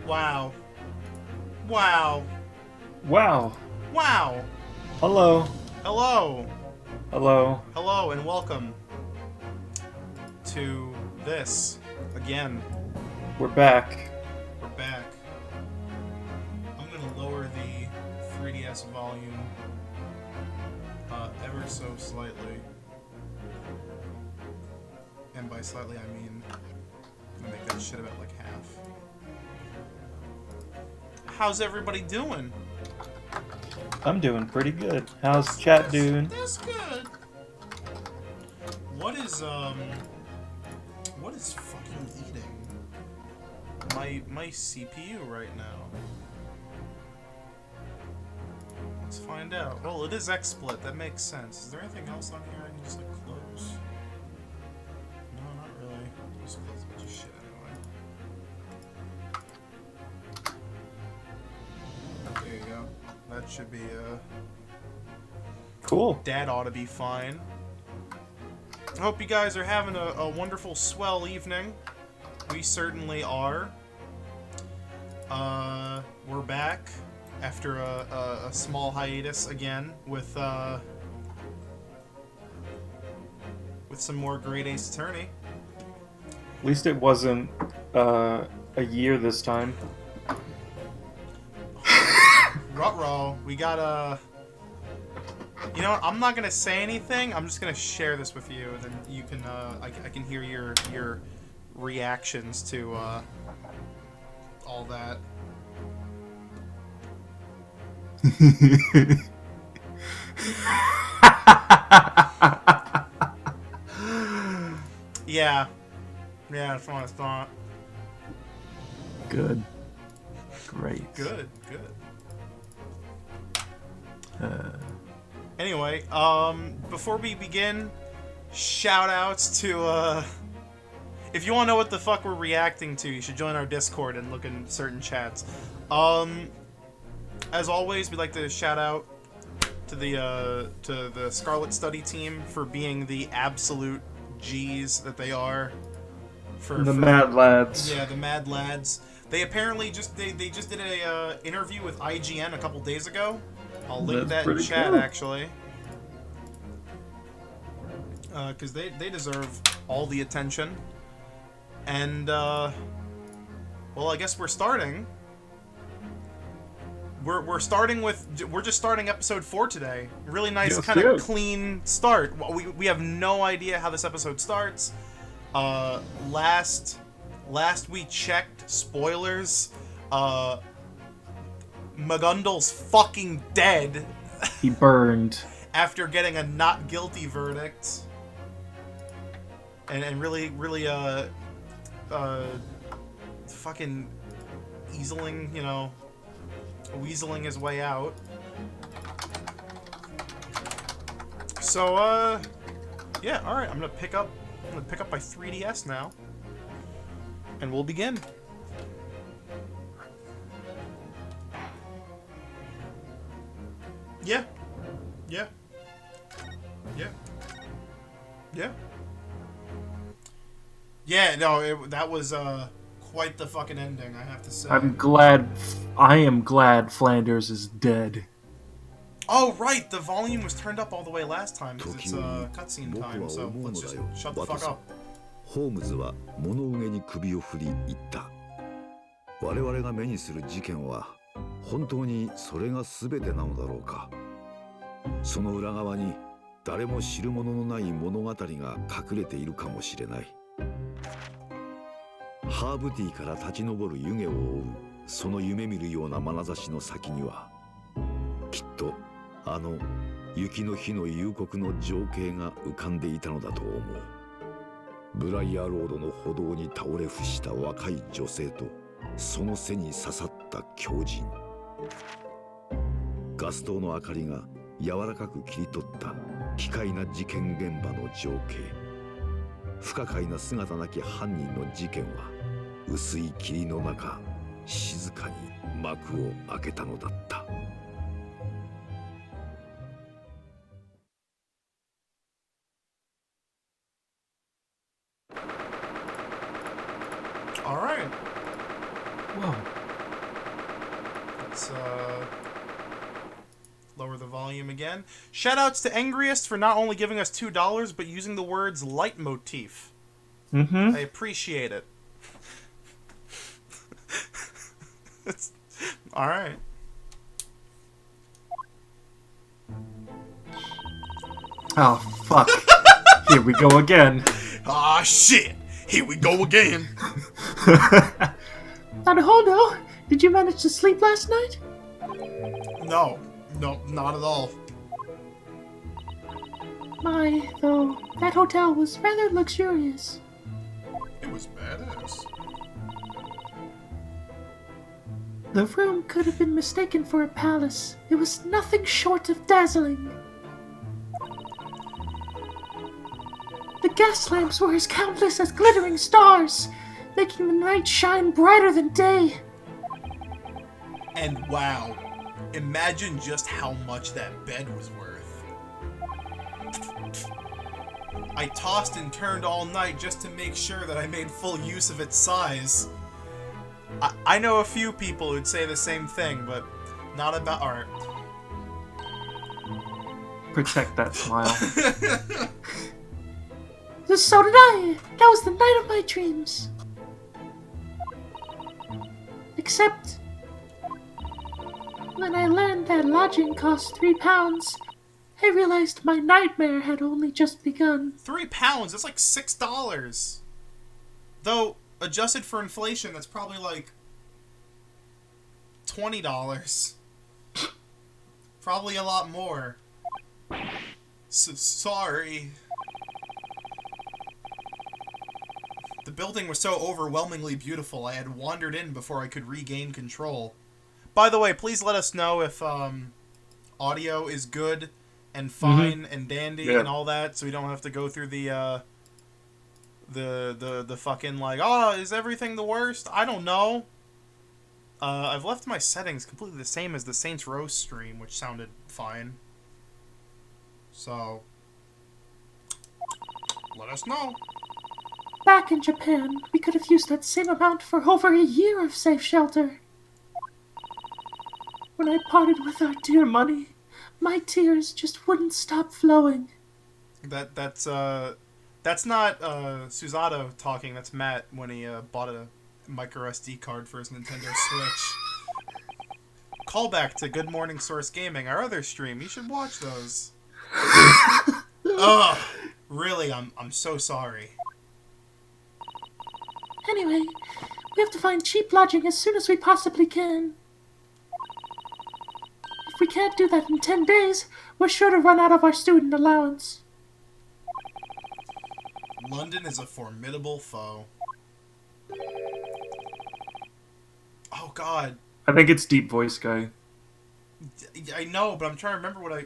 Wow. Wow. Wow. Wow. Hello. Hello. Hello. Hello and welcome to this again. We're back. We're back. I'm gonna lower the 3DS volume ever so slightly. And by slightly I mean I'm gonna make that shit about like half. How's everybody doing? I'm doing pretty good. How's chat doing? That's good. What is fucking eating my CPU right now? Let's find out. Well, it is XSplit. That makes sense. Is there anything else on here I can just like close? No, not really. Just close a bunch of shit anyway. There you go. That should be Cool. That ought to be fine. I hope you guys are having a wonderful, swell evening. We certainly are. We're back after a small hiatus again with some more Great Ace Attorney. At least it wasn't a year this time. Ruh-roh, we got you know what, I'm not gonna say anything, I'm just gonna share this with you, and then you can, I can hear your reactions to, all that. Yeah. Yeah, that's what I thought. Good. Great. Good. Uh, Anyway, before we begin, shout-outs to, if you want to know what the fuck we're reacting to, you should join our Discord and look in certain chats. As always, we'd like to shout out to the Scarlet study team for being the absolute G's that they are. For Mad Lads. Yeah, the Mad Lads. They apparently they just did a interview with IGN a couple days ago. I'll link that in chat, cool. Actually. Because they deserve all the attention. And, well, I guess we're starting. We're starting with... We're just starting episode 4 today. Really nice, kind of clean start. We have no idea how this episode starts. Last we checked, spoilers, Magundal's fucking dead. He burned. After getting a not guilty verdict. And really, fucking easeling, you know, weaseling his way out. So, yeah, alright, I'm gonna pick up my 3DS now. And we'll begin. Yeah. Yeah, no, that was quite the fucking ending, I have to say. I am glad Flanders is dead. Oh, right, the volume was turned up all the way last time because it's cutscene time, so let's just shut the fuck up. ホームズは物憂げに首を振り言った。我々が目にする事件は本当にそれが全てなのだろうか。その裏側に誰も知るもののない物語が隠れているかもしれない。ハーブティーから立ち上る湯気を追うその夢見るような眼差しの先にはきっとあの雪の日の夕刻の情景が浮かんでいたのだと思う。ブライアーロードの歩道に倒れ伏した若い女性とその背に刺さった狂人。ガス灯の明かりが柔らかく切り取った奇怪な事件現場の情景。不可解な姿なき犯人の事件は薄い霧の中静かに幕を開けたのだった。All right. Whoa. Let's lower the volume again. Shoutouts to Angriest for not only giving us $2, but using the words leitmotif. Mm-hmm. I appreciate it. Alright. Oh, fuck. Here we go again. Ah, shit! Here we go again! Naruhodō, did you manage to sleep last night? No, not at all. My, though, that hotel was rather luxurious. It was badass. The room could have been mistaken for a palace. It was nothing short of dazzling. The gas lamps were as countless as glittering stars, making the night shine brighter than day. And wow, imagine just how much that bed was worth. I tossed and turned all night just to make sure that I made full use of its size. I know a few people who'd say the same thing, but not about art. Protect that smile. So did I. That was the night of my dreams. Except when I learned that lodging cost £3, I realized my nightmare had only just begun. £3? That's like $6. Though, adjusted for inflation, that's probably like $20. Probably a lot more. Sorry. The building was so overwhelmingly beautiful, I had wandered in before I could regain control. By the way, please let us know if audio is good and fine and dandy and all that, so we don't have to go through the fucking like, oh, is everything the worst? I don't know. I've left my settings completely the same as the Saints Row stream, which sounded fine. So, let us know. Back in Japan, we could have used that same amount for over a year of safe shelter. When I parted with our dear money, my tears just wouldn't stop flowing. That's not Susato talking. That's Matt when he bought a micro SD card for his Nintendo Switch. Callback to Good Morning Source Gaming, our other stream. You should watch those. Ugh, really, I'm so sorry. Anyway, we have to find cheap lodging as soon as we possibly can. If we can't do that in 10 days, we're sure to run out of our student allowance. London is a formidable foe. Oh God. I think it's Deep Voice Guy. I know, but I'm trying to remember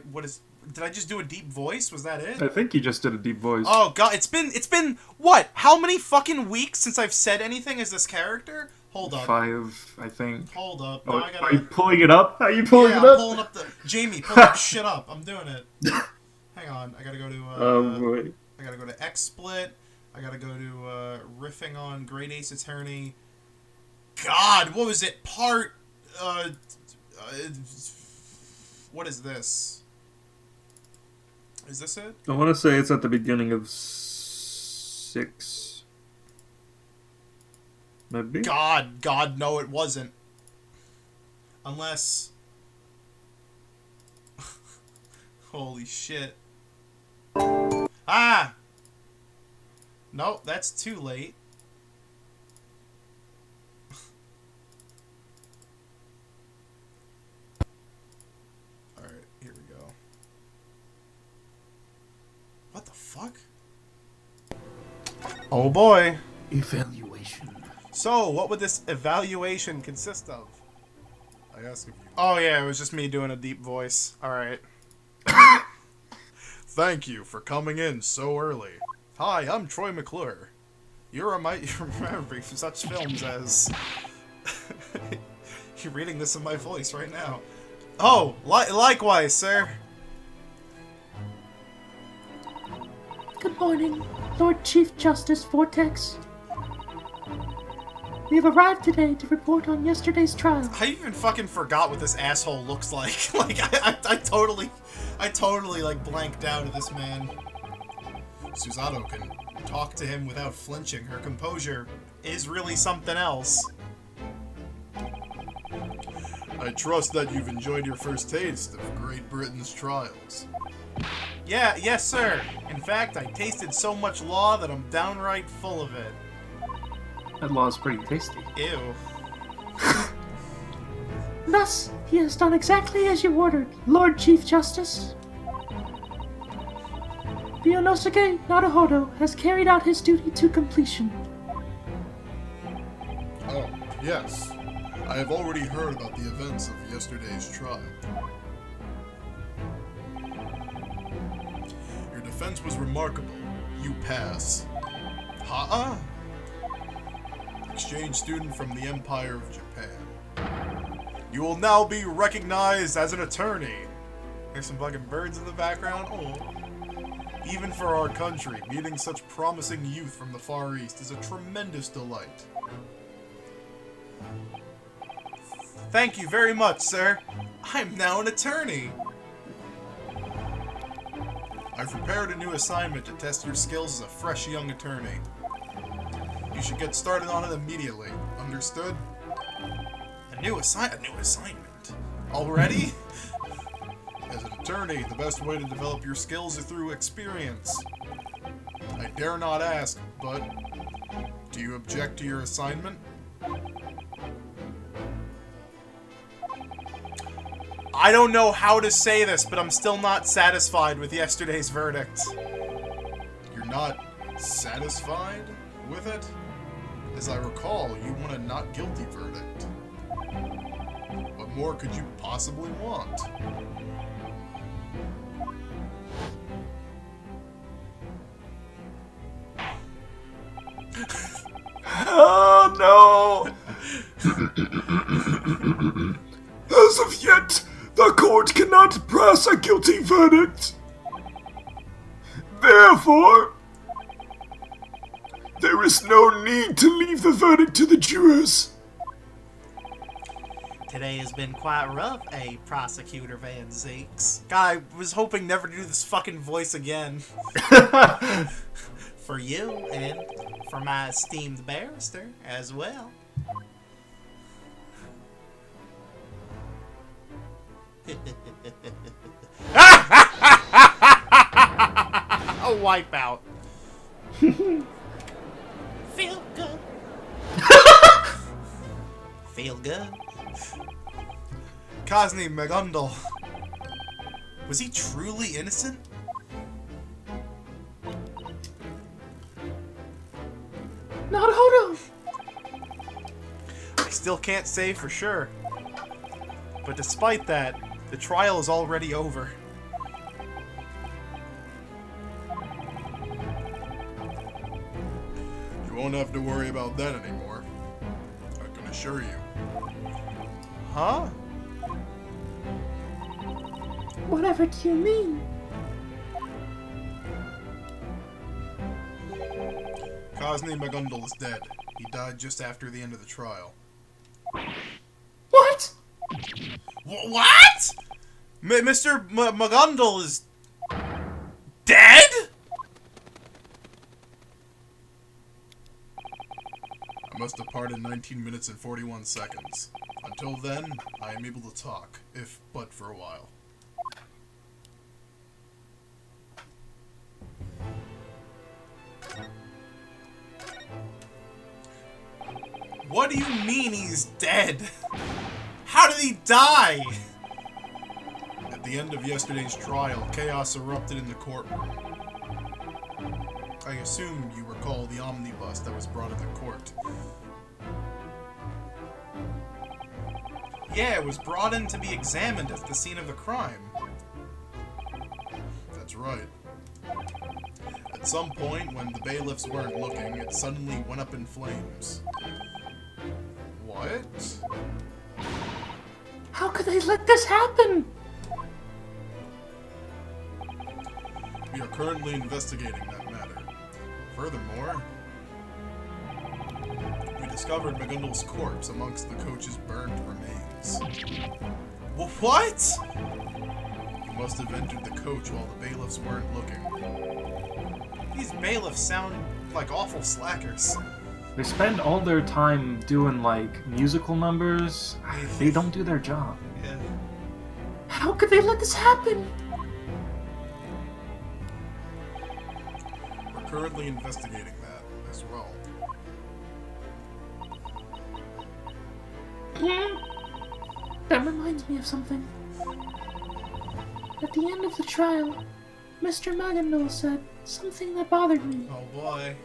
did I just do a deep voice? Was that it? I think you just did a deep voice. Oh God, it's been what? How many fucking weeks since I've said anything as this character? Hold up. 5, I think. Hold up. Oh, Now I gotta... Are you pulling it up? Are you pulling it up? I'm pulling up the... Jamie, pull that shit up. I'm doing it. Hang on. I gotta go to... Boy. I gotta go to XSplit. I gotta go to Riffing on Great Ace Attorney. God, what was it? Part... what is this? Is this it? I want to say it's at the beginning of 6. Maybe? God, no, it wasn't. Unless... Holy shit. Ah! Nope, that's too late. Alright, here we go. What the fuck? Oh boy. Evaluation. So, what would this evaluation consist of? I ask if you... Oh yeah, it was just me doing a deep voice. Alright. Thank you for coming in so early. Hi, I'm Troy McClure. You remember me from such films as... You're reading this in my voice right now. Oh, likewise, sir. Good morning, Lord Chief Justice Vortex. We have arrived today to report on yesterday's trial. I even fucking forgot what this asshole looks like. Like, I totally, like, blanked out of this man. Susato can talk to him without flinching. Her composure is really something else. I trust that you've enjoyed your first taste of Great Britain's trials. Yeah, yes, sir. In fact, I tasted so much law that I'm downright full of it. That law is pretty tasty. Ew. Thus, he has done exactly as you ordered, Lord Chief Justice. Ryūnosuke Naruhodō has carried out his duty to completion. Oh, yes. I have already heard about the events of yesterday's trial. Your defense was remarkable. You pass. Ha-ah! Exchange student from the Empire of Japan. You will now be recognized as an attorney. There's some fucking birds in the background. Oh. Even for our country, meeting such promising youth from the Far East is a tremendous delight. Thank you very much, sir. I'm now an attorney. I've prepared a new assignment to test your skills as a fresh young attorney. You should get started on it immediately. Understood? A new assignment? Already? As an attorney, the best way to develop your skills is through experience. I dare not ask, but do you object to your assignment? I don't know how to say this, but I'm still not satisfied with yesterday's verdict. You're not satisfied with it? As I recall, you want a not guilty verdict. What more could you possibly want? Oh no! As of yet, the court cannot pass a guilty verdict. Therefore, there is no need to leave the verdict to the jurors. Today has been quite rough, Prosecutor Van Zeeks? God, I was hoping never to do this fucking voice again. For you, and for my esteemed barrister, as well. A wipeout. Feel good. Feel good. Kazny Magundal. Was he truly innocent? Naruhodō! I still can't say for sure. But despite that, the trial is already over. You won't have to worry about that anymore. I can assure you. Huh? Whatever do you mean? Kazny Magundal is dead. He died just after the end of the trial. What? What? Mr. Magundal is dead? I must depart in 19 minutes and 41 seconds. Until then, I am able to talk, if but for a while. What do you mean he's dead? How did he die? At the end of yesterday's trial, chaos erupted in the courtroom. I assume you recall the omnibus that was brought into court. Yeah, it was brought in to be examined at the scene of the crime. That's right. At some point, when the bailiffs weren't looking, it suddenly went up in flames. What? How could they let this happen? We are currently investigating that matter. Furthermore, we discovered McGundle's corpse amongst the coach's burned remains. What? You must have entered the coach while the bailiffs weren't looking. These bailiffs sound like awful slackers. They spend all their time doing, like, musical numbers. They don't do their job. Yeah. How could they let this happen? We're currently investigating that as well. That reminds me of something. At the end of the trial, Mr. Magandal said something that bothered me. Oh boy.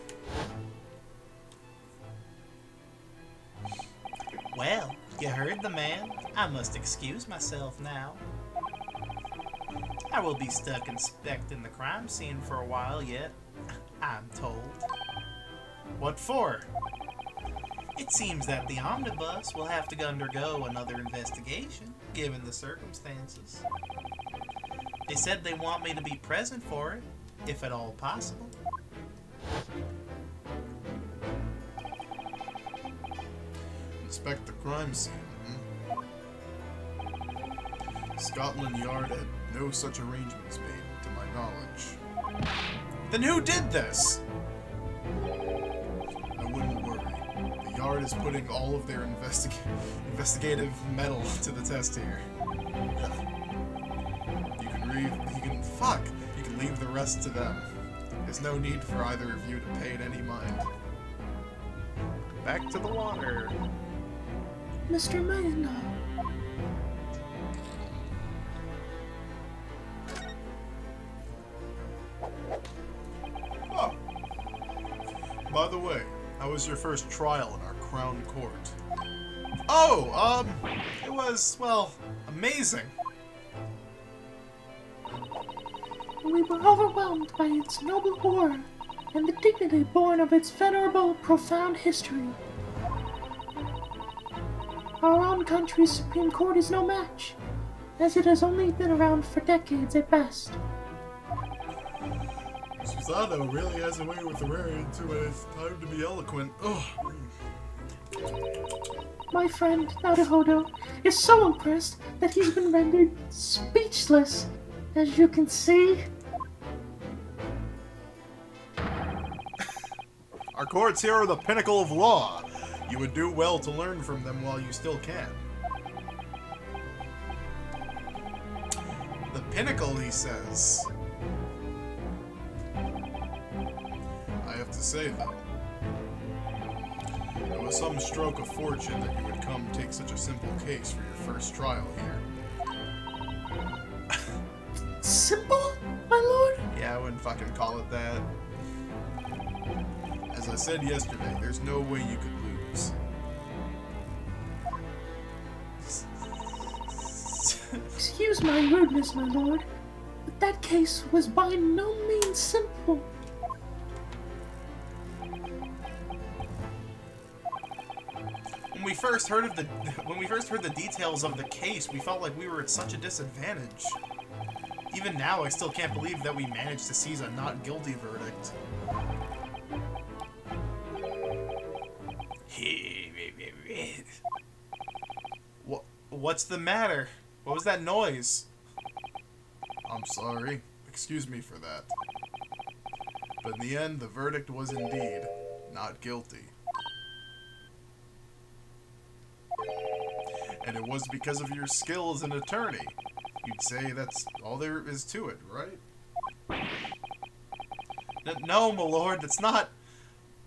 Well, you heard the man. I must excuse myself now. I will be stuck inspecting the crime scene for a while yet, I'm told. What for? It seems that the omnibus will have to undergo another investigation, given the circumstances. They said they want me to be present for it, if at all possible. Inspect the crime scene. Scotland Yard had no such arrangements made, to my knowledge. Then who did this? I wouldn't worry. The Yard is putting all of their investigative mettle to the test here. You can leave the rest to them. There's no need for either of you to pay it any mind. Back to the water. Mr. Magandal. Oh. By the way, how was your first trial in our crown court? Oh, it was, well, amazing. We were overwhelmed by its noble horror and the dignity born of its venerable, profound history. Our own country's Supreme Court is no match, as it has only been around for decades at best. Susanoo really has a way with the words when it's time to be eloquent. Oh. My friend, Naruhodō, is so impressed that he's been rendered speechless, as you can see. Our courts here are the pinnacle of law. You would do well to learn from them while you still can. The pinnacle, he says. I have to say, though, it was some stroke of fortune that you would come take such a simple case for your first trial here. Simple, my lord? Yeah, I wouldn't fucking call it that. As I said yesterday, there's no way you could lose. Excuse my rudeness, my lord, but that case was by no means simple. When we first heard the details of the case, we felt like we were at such a disadvantage. Even now, I still can't believe that we managed to seize a not guilty verdict. What's the matter? What was that noise? I'm sorry. Excuse me for that. But in the end, the verdict was indeed not guilty. And it was because of your skill as an attorney. You'd say that's all there is to it, right? No, my lord, that's not...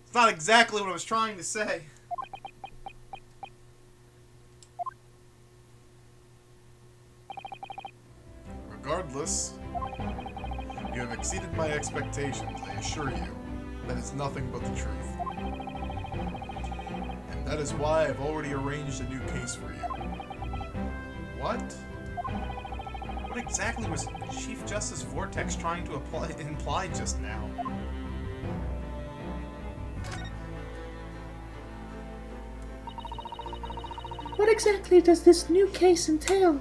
It's not exactly what I was trying to say. Regardless, you have exceeded my expectations, I assure you. That is nothing but the truth. And that is why I've already arranged a new case for you. What? What exactly was Chief Justice Vortex trying to imply just now? What exactly does this new case entail?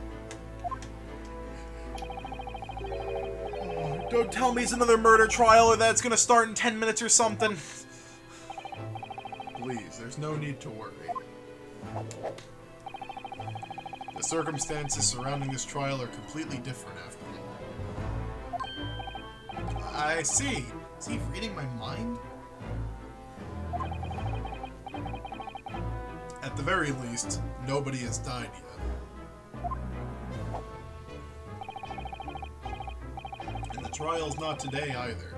Don't tell me it's another murder trial or that it's gonna start in 10 minutes or something. please. There's no need to worry. The circumstances surrounding this trial are completely different after all. I see. Is he reading my mind? At the very least, nobody has died yet. And the trial's not today either.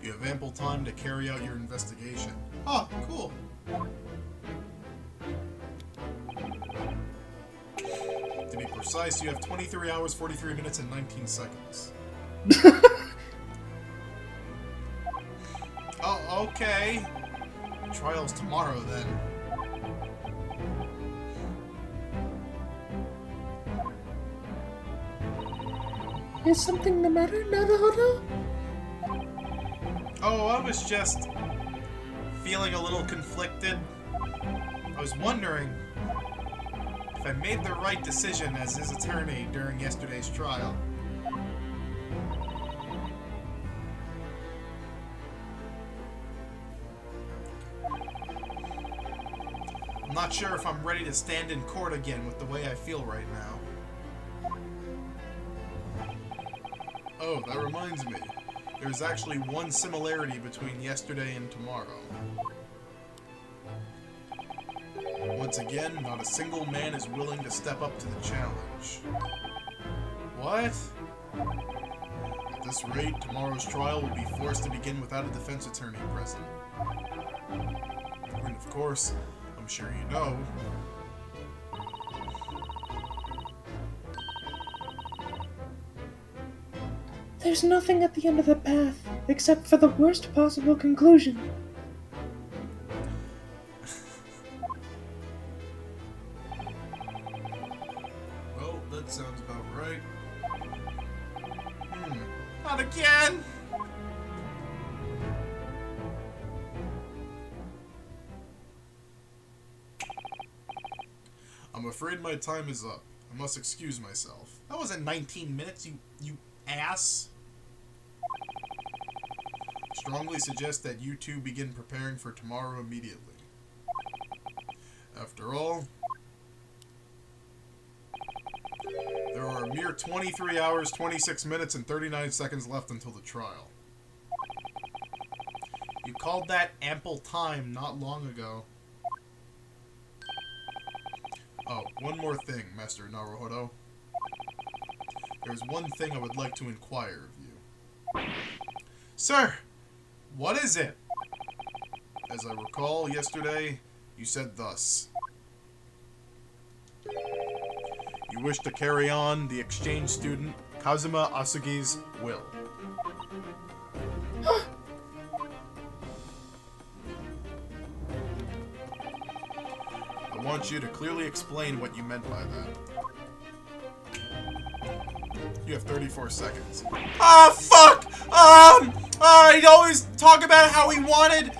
You have ample time to carry out your investigation. Oh, cool. To be precise, you have 23 hours, 43 minutes, and 19 seconds. Oh, okay. Trial's tomorrow, then. Is something the matter, Naruhodō? Oh, I was just feeling a little conflicted. I was wondering if I made the right decision as his attorney during yesterday's trial. I'm not sure if I'm ready to stand in court again with the way I feel right now. Oh, that reminds me. There's actually one similarity between yesterday and tomorrow. Once again, not a single man is willing to step up to the challenge. What? At this rate, tomorrow's trial will be forced to begin without a defense attorney present. And of course, I'm sure you know, There's nothing at the end of the path, except for the worst possible conclusion. well, that sounds about right. Not again! I'm afraid my time is up. I must excuse myself. That wasn't 19 minutes, you ass. Strongly suggest that you two begin preparing for tomorrow immediately. After all, there are a mere 23 hours, 26 minutes, and 39 seconds left until the trial. You called that ample time not long ago. Oh, one more thing, Master Naruhodō. There's one thing I would like to inquire of you. Sir, what is it? As I recall, yesterday, you said thus. You wish to carry on the exchange student Kazuma Asugi's will. I want you to clearly explain what you meant by that. You have 34 seconds. Ah, fuck! He'd always talk about how he wanted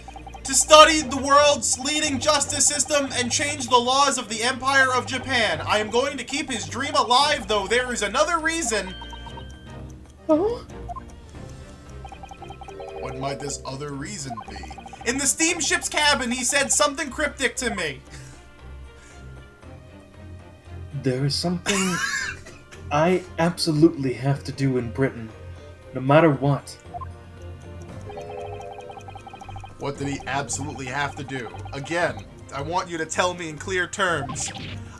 to study the world's leading justice system and change the laws of the Empire of Japan. I am going to keep his dream alive, though there is another reason. Oh? What might this other reason be? In the steamship's cabin, he said something cryptic to me. There is something I absolutely have to do in Britain, no matter what. What did he absolutely have to do? Again, I want you to tell me in clear terms.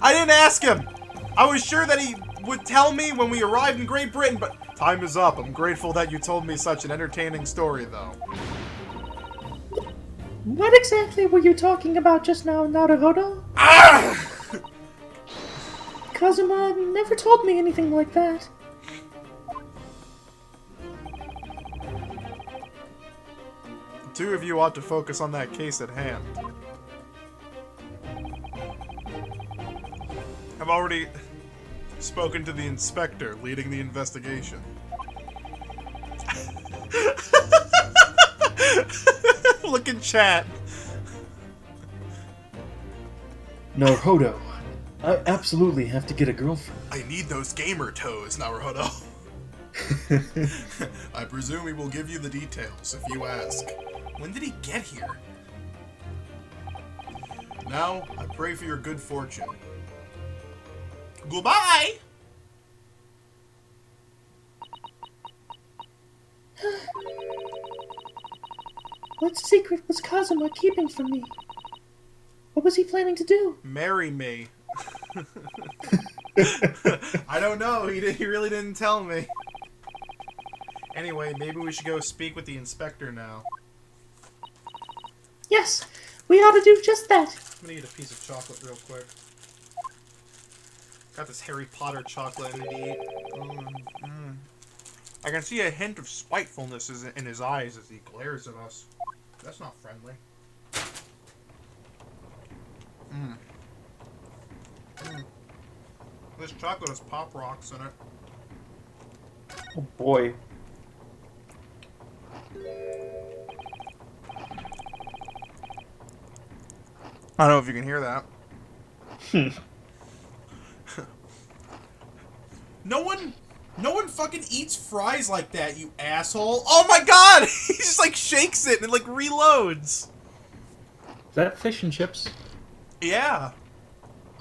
I didn't ask him! I was sure that he would tell me when we arrived in Great Britain, but time is up. I'm grateful that you told me such an entertaining story, though. What exactly were you talking about just now, Naruhodō? Ah! Kazuma never told me anything like that. The two of you ought to focus on that case at hand. I've already spoken to the inspector leading the investigation. Look in chat. Naruhodō, I absolutely have to get a girlfriend. I need those gamer toes, Naruhodō. I presume he will give you the details if you ask. When did he get here? Now, I pray for your good fortune. Goodbye! What secret was Kazuma keeping from me? What was he planning to do? Marry me. I don't know. He really didn't tell me. Anyway, maybe we should go speak with the inspector now. Yes, we ought to do just that. I'm gonna eat a piece of chocolate real quick. Got this Harry Potter chocolate I need to eat. I can see a hint of spitefulness in his eyes as he glares at us. That's not friendly. This chocolate has Pop Rocks in it. Oh boy. I don't know if you can hear that. No one fucking eats fries like that, you asshole. Oh my god! He just like shakes it and it like reloads. Is that fish and chips? Yeah.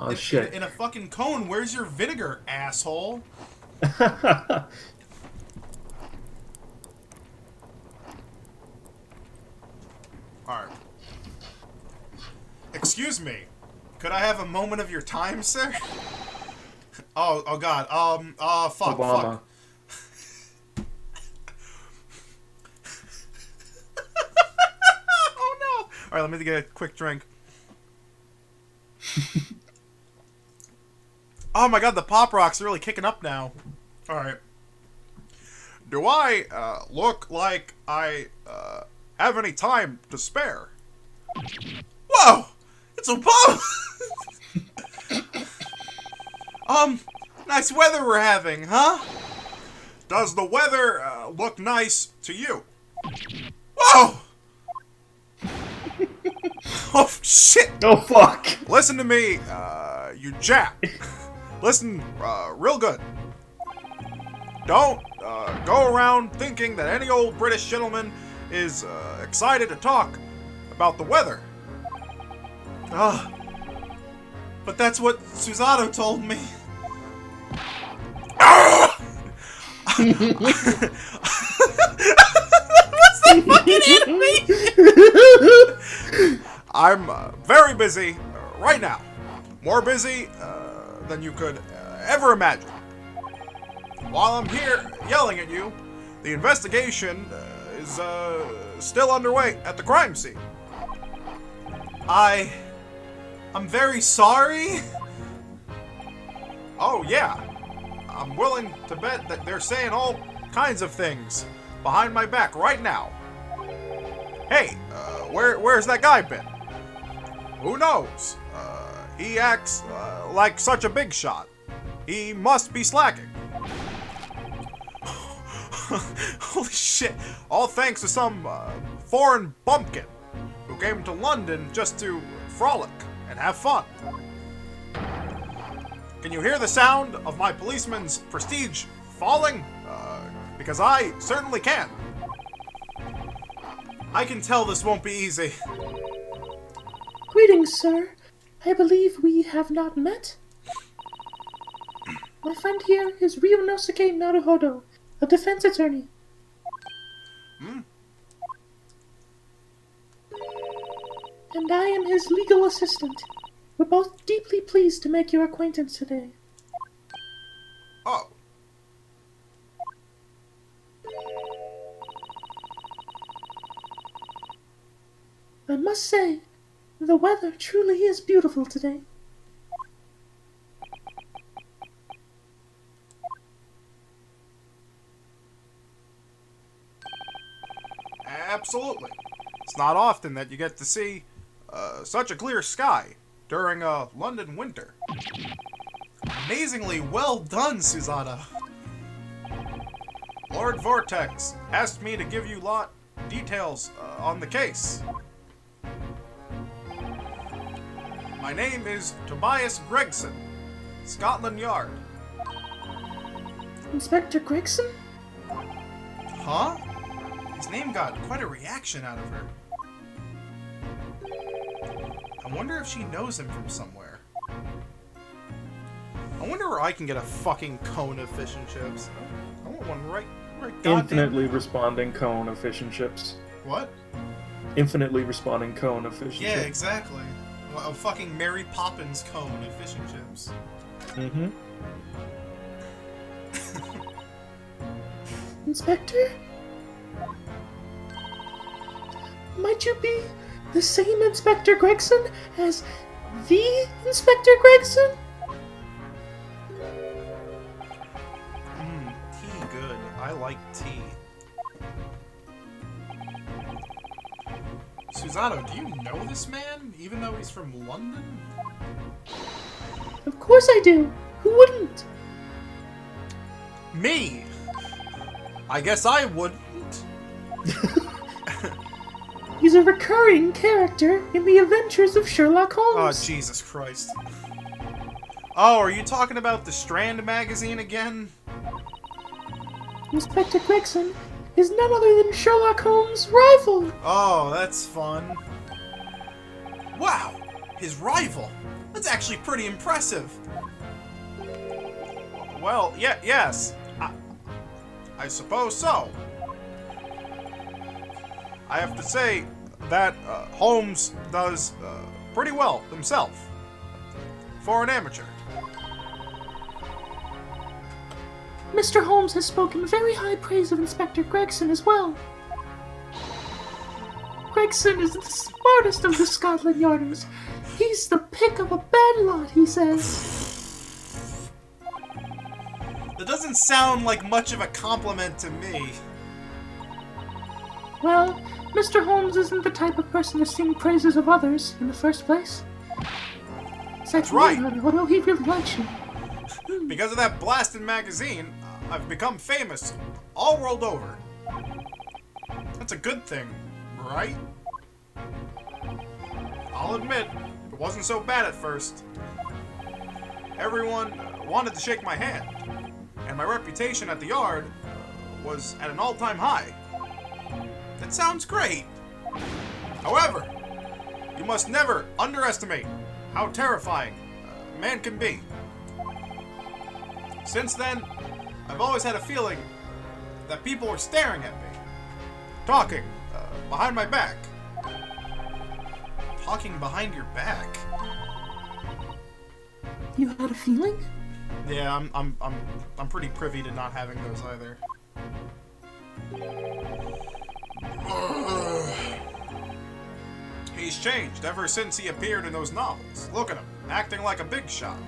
Oh shit. In a fucking cone. Where's your vinegar, asshole? Alright. Excuse me. Could I have a moment of your time, sir? Oh god. Fuck. Obama. Oh no! Alright, let me get a quick drink. Oh my god, the Pop Rocks are really kicking up now. Alright. Do I, look like I, have any time to spare? Whoa! It's Obama! Nice weather we're having, huh? Does the weather, look nice to you? Whoa! Oh, shit! Oh fuck! Listen to me, you Jap. Listen, real good. Don't, go around thinking that any old British gentleman is, excited to talk about the weather. But that's what Susanoo told me. What's that fucking animation? I'm very busy right now. More busy than you could ever imagine. While I'm here yelling at you, the investigation is still underway at the crime scene. I'm very sorry. Oh yeah, I'm willing to bet that they're saying all kinds of things behind my back right now. Hey, where's that guy been? Who knows? He acts like such a big shot. He must be slacking. Holy shit. All thanks to some foreign bumpkin who came to London just to frolic and have fun. Can you hear the sound of my policeman's prestige falling? Because I certainly can. I can tell this won't be easy. Greetings, sir. I believe we have not met. My friend here is Ryūnosuke Naruhodō, a defense attorney. And I am his legal assistant. We're both deeply pleased to make your acquaintance today. Oh. I must say, the weather truly is beautiful today. Absolutely. It's not often that you get to see such a clear sky during a London winter. Amazingly well done, Susanoo. Lord Vortex asked me to give you details on the case. My name is Tobias Gregson, Scotland Yard. Inspector Gregson? Huh? His name got quite a reaction out of her. I wonder if she knows him from somewhere. I wonder where I can get a fucking cone of fish and chips. I want one right goddamn... Infinitely responding cone of fish and chips. What? Infinitely responding cone of fish and Yeah, chips. exactly. A fucking Mary Poppins cone of fish and chips. Mm-hmm. Inspector? Might you be the same Inspector Gregson as the Inspector Gregson? Tea good. I like tea. Susanoo, do you know this man, even though he's from London? Of course I do. Who wouldn't? Me! I guess I wouldn't. He's a recurring character in the adventures of Sherlock Oh, Holmes. Jesus Christ. Oh, are you talking about the Strand magazine again? Inspector Gregson is none other than Sherlock Holmes' rival. Oh, that's fun. Wow, his rival. That's actually pretty impressive. Well, yes. I suppose so. I have to say that Holmes does pretty well himself for an amateur. Mr. Holmes has spoken very high praise of Inspector Gregson as well. Gregson is the smartest of the Scotland Yarders. He's the pick of a bad lot, he says. That doesn't sound like much of a compliment to me. Well, Mr. Holmes isn't the type of person to sing praises of others in the first place. That's right. Although he really likes you. Because of that blasted magazine, I've become famous all world over. That's a good thing, right? I'll admit, it wasn't so bad at first. Everyone wanted to shake my hand, and my reputation at the Yard was at an all-time high. That sounds great. However, you must never underestimate how terrifying a man can be. Since then, I've always had a feeling that people were staring at me, talking behind my back. Talking behind your back? You had a feeling? Yeah, I'm pretty privy to not having those either. He's changed ever since he appeared in those novels. Look at him, acting like a big shot.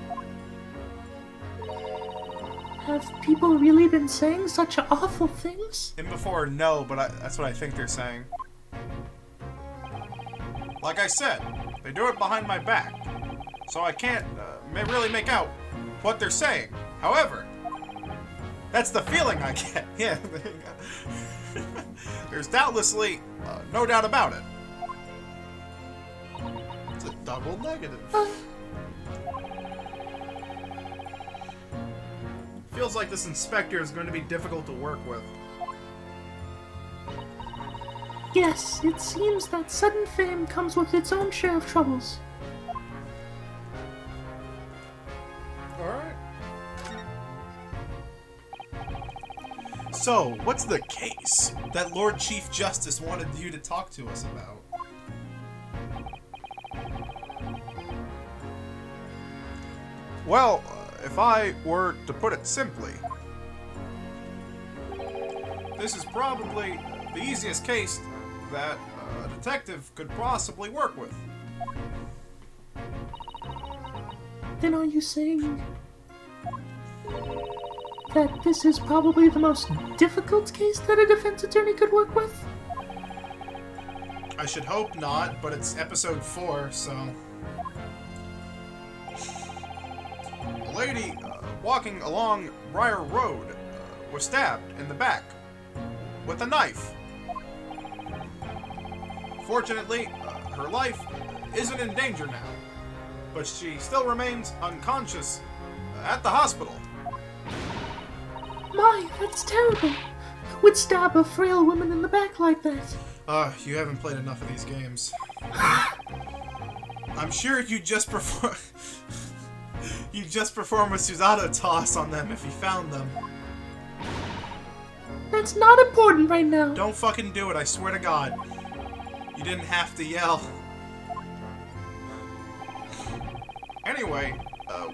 Have people really been saying such awful things? Him before, no, but that's what I think they're saying. Like I said, they do it behind my back, so I can't really make out what they're saying. However, that's the feeling I get. Yeah, there's doubtlessly no doubt about it. It's a double negative. Feels like this inspector is going to be difficult to work with. Yes, it seems that sudden fame comes with its own share of troubles. Alright. So, what's the case that Lord Chief Justice wanted you to talk to us about? Well, if I were to put it simply, this is probably the easiest case that a detective could possibly work with. Then are you saying that this is probably the most difficult case that a defense attorney could work with? I should hope not, but it's episode 4, so... A lady walking along Briar Road was stabbed in the back with a knife. Fortunately, her life isn't in danger now, but she still remains unconscious at the hospital. My, that's terrible. Who would stab a frail woman in the back like that? You haven't played enough of these games. I'm sure you just perform a Suzato toss on them if you found them. That's not important right now. Don't fucking do it, I swear to God. You didn't have to yell. Anyway,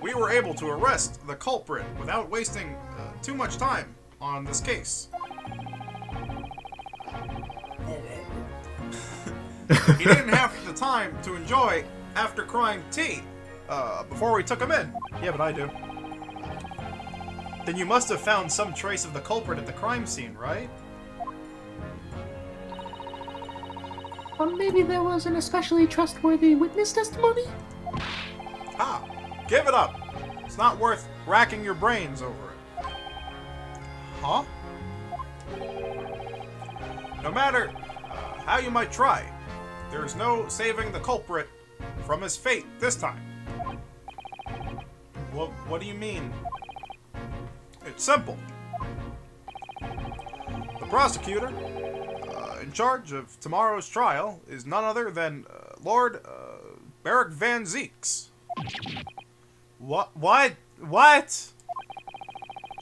we were able to arrest the culprit without wasting too much time on this case. He didn't have the time to enjoy after-crime tea before we took him in. Yeah, but I do. Then you must have found some trace of the culprit at the crime scene, right? Or maybe there was an especially trustworthy witness testimony? Ah, give it up. It's not worth racking your brains over it. Huh? No matter how you might try, there is no saving the culprit from his fate this time. What do you mean? It's simple. The prosecutor in charge of tomorrow's trial is none other than Lord Beric Van Zeeks. What?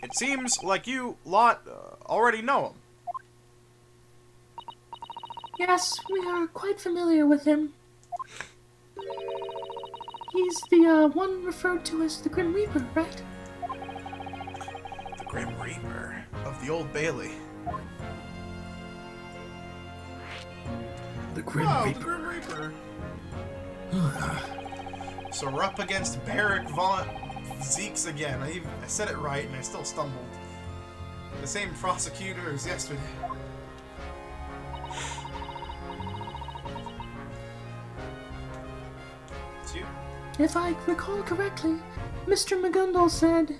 It seems like you lot already know him. Yes, we are quite familiar with him. He's the one referred to as the Grim Reaper, right? The Grim Reaper of the Old Bailey. The Grim The Grim Reaper. So we're up against Beric Von Zeeks again. I said it right and I still stumbled. The same prosecutor as yesterday. It's you. If I recall correctly, Mr. McGundle said...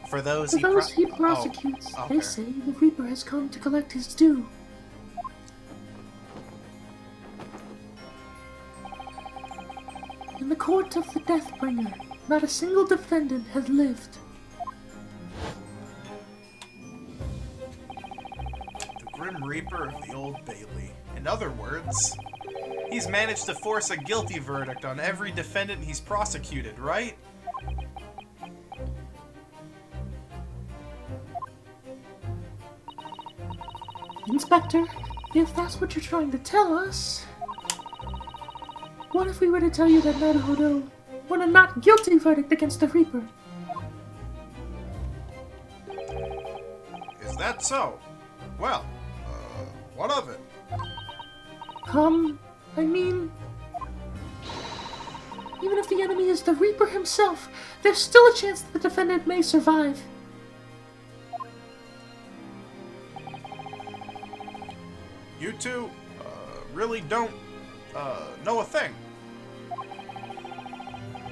For those he prosecutes, Oh, they okay. say the Reaper has come to collect his due. In the court of the Deathbringer, not a single defendant has lived. The Grim Reaper of the Old Bailey. In other words, he's managed to force a guilty verdict on every defendant he's prosecuted, right? Inspector, if that's what you're trying to tell us, what if we were to tell you that Naruhodō won a not guilty verdict against the Reaper? Is that so? Well, what of it? I mean... Even if the enemy is the Reaper himself, there's still a chance that the defendant may survive. You two, really don't, know a thing.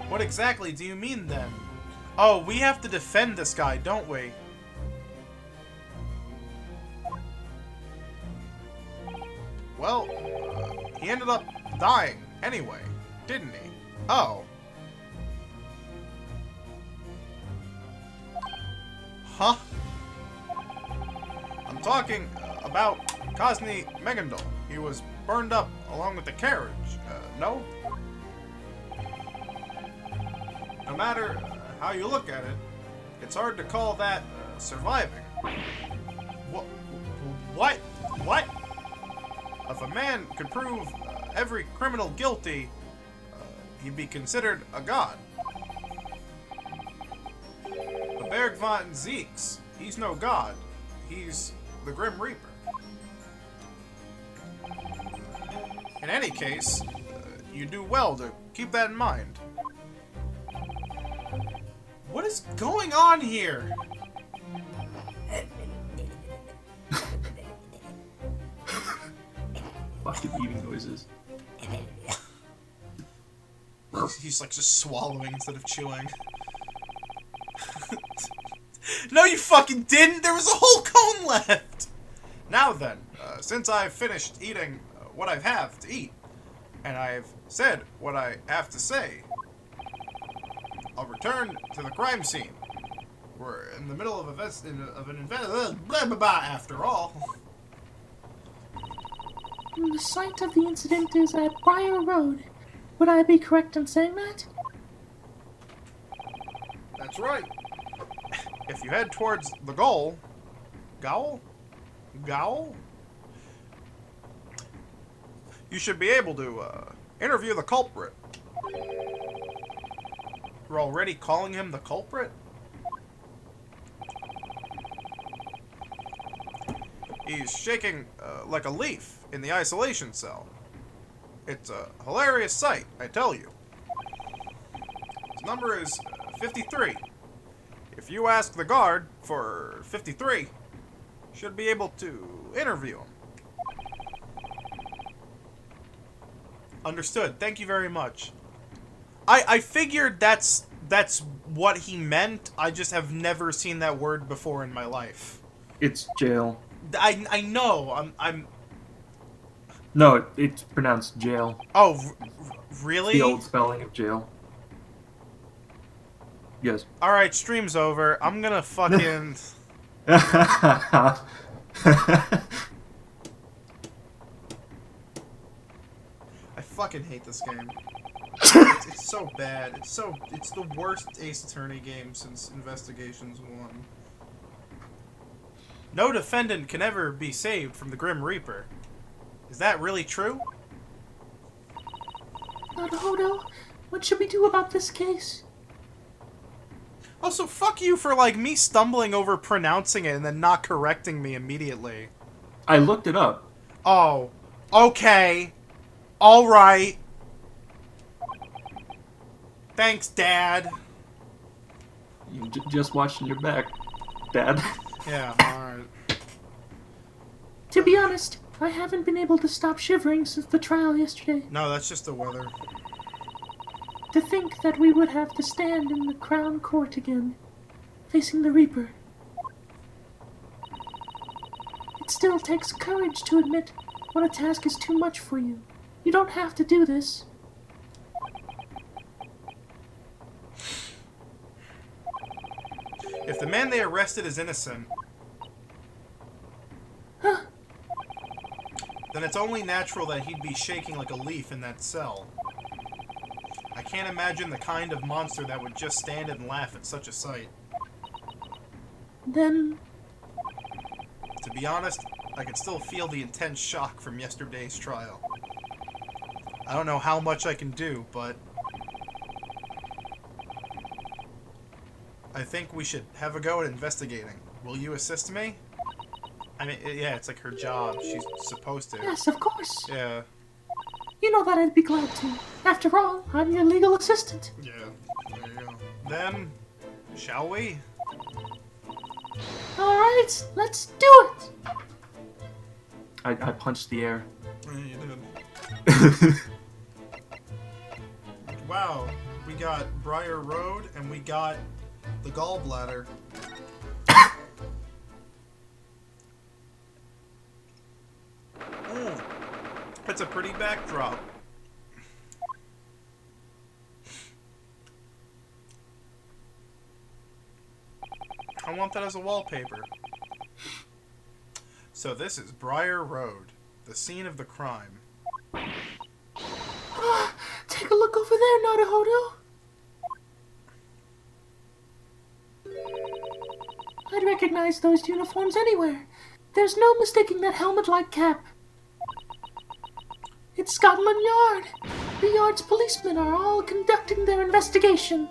What exactly do you mean, then? Oh, we have to defend this guy, don't we? Well, he ended up dying anyway, didn't he? Oh. Huh? I'm talking about Kosny Megandal. He was burned up along with the carriage, no? No matter how you look at it, it's hard to call that surviving. What? If a man could prove every criminal guilty, he'd be considered a god. But Beric Von Zeeks, he's no god. He's the Grim Reaper. In any case, you do well to keep that in mind. What is going on here? Fucking eating noises. He's like just swallowing instead of chewing. No, you fucking didn't! There was a whole cone left! Now then, since I've finished eating what I have to eat, and I've said what I have to say, I'll return to the crime scene. We're in the middle of an event, blah blah blah, after all. The site of the incident is at Briar Road. Would I be correct in saying that? That's right. If you head towards the goal... Gowl? You should be able to, interview the culprit. You're already calling him the culprit? He's shaking, like a leaf in the isolation cell. It's a hilarious sight, I tell you. His number is 53. If you ask the guard for 53, should be able to interview him. Understood. Thank you very much. I figured that's what he meant. I just have never seen that word before in my life. It's jail. I know. I'm. No, it's pronounced jail. Oh, really? The old spelling of jail. Yes. All right, stream's over. I'm gonna fucking. I fucking hate this game. It's so bad. It's the worst Ace Attorney game since Investigations 1. No defendant can ever be saved from the Grim Reaper. Is that really true? Naruhodō, what should we do about this case? Also, fuck you for, like, me stumbling over pronouncing it and then not correcting me immediately. I looked it up. Oh. Okay. Alright. Thanks, Dad. You just watching your back, Dad. Yeah, alright. To be honest, I haven't been able to stop shivering since the trial yesterday. No, that's just the weather. To think that we would have to stand in the Crown Court again, facing the Reaper. It still takes courage to admit when a task is too much for you. You don't have to do this. If the man they arrested is innocent, Huh? then it's only natural that he'd be shaking like a leaf in that cell. I can't imagine the kind of monster that would just stand and laugh at such a sight. Then, To be honest, I can still feel the intense shock from yesterday's trial. I don't know how much I can do, but I think we should have a go at investigating. Will you assist me? I mean, yeah, it's like her job. She's supposed to. yes, of course. Yeah. You know that I'd be glad to. After all, I'm your legal assistant. Yeah. There you go. Then, shall we? Alright, let's do it! I punched the air. Yeah, you did. Wow. We got Briar Road, and we got the gallbladder. It's a pretty backdrop. I want that as a wallpaper. So this is Briar Road, the scene of the crime. Take a look over there, Naruhodō. I'd recognize those uniforms anywhere. There's no mistaking that helmet-like cap. It's Scotland Yard. The Yard's policemen are all conducting their investigation.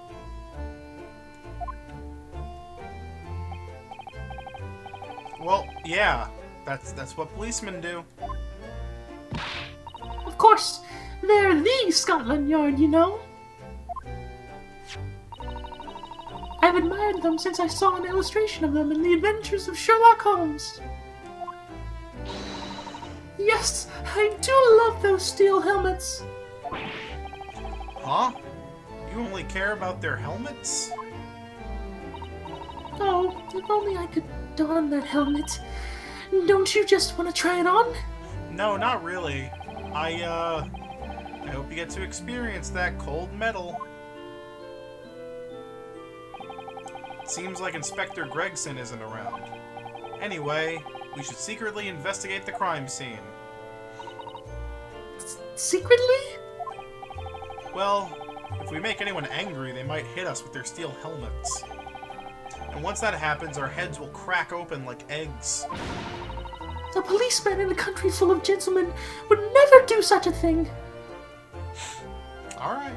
Well, yeah, that's what policemen do. Of course, they're the Scotland Yard, you know. I've admired them since I saw an illustration of them in The Adventures of Sherlock Holmes. Yes, I do love those steel helmets. Huh? You only care about their helmets? Oh, if only I could don that helmet. Don't you just want to try it on? No, not really. I hope you get to experience that cold metal. It seems like Inspector Gregson isn't around. Anyway, we should secretly investigate the crime scene. Secretly? Well, if we make anyone angry, they might hit us with their steel helmets. And once that happens, our heads will crack open like eggs. A policeman in a country full of gentlemen would never do such a thing. Alright.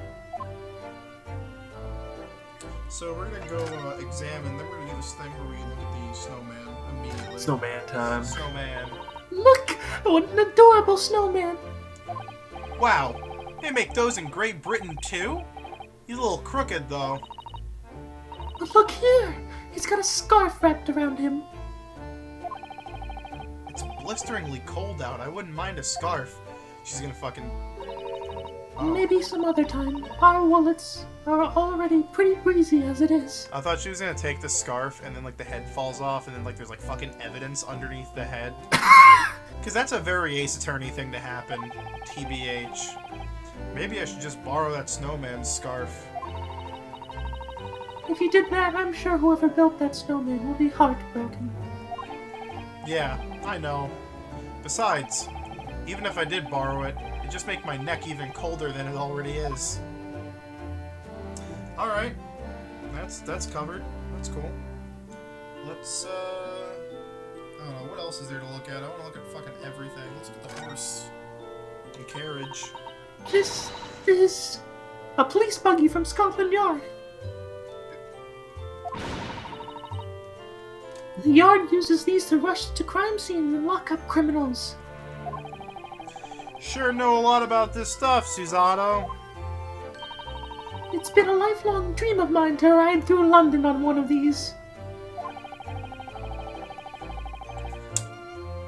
So we're gonna go examine, then we're gonna do this thing where we look at the snowman immediately. Snowman time. Snowman. Look! What an adorable snowman! Wow, they make those in Great Britain too? He's a little crooked though. But look here! He's got a scarf wrapped around him. It's blisteringly cold out. I wouldn't mind a scarf. She's gonna fucking... Oh. Maybe some other time. Our wallets are already pretty breezy as it is. I thought she was gonna take the scarf and then like the head falls off and then like there's like fucking evidence underneath the head. Cause that's a very Ace Attorney thing to happen. TBH. Maybe I should just borrow that snowman's scarf. If you did that, I'm sure whoever built that snowman will be heartbroken. Yeah, I know. Besides, even if I did borrow it, it'd just make my neck even colder than it already is. Alright. That's covered. That's cool. Let's, I don't know, what else is there to look at? I want to look at fucking everything. Let's look at the horse and carriage. This is a police buggy from Scotland Yard. The Yard uses these to rush to crime scenes and lock up criminals. Sure know a lot about this stuff, Susato. It's been a lifelong dream of mine to ride through London on one of these.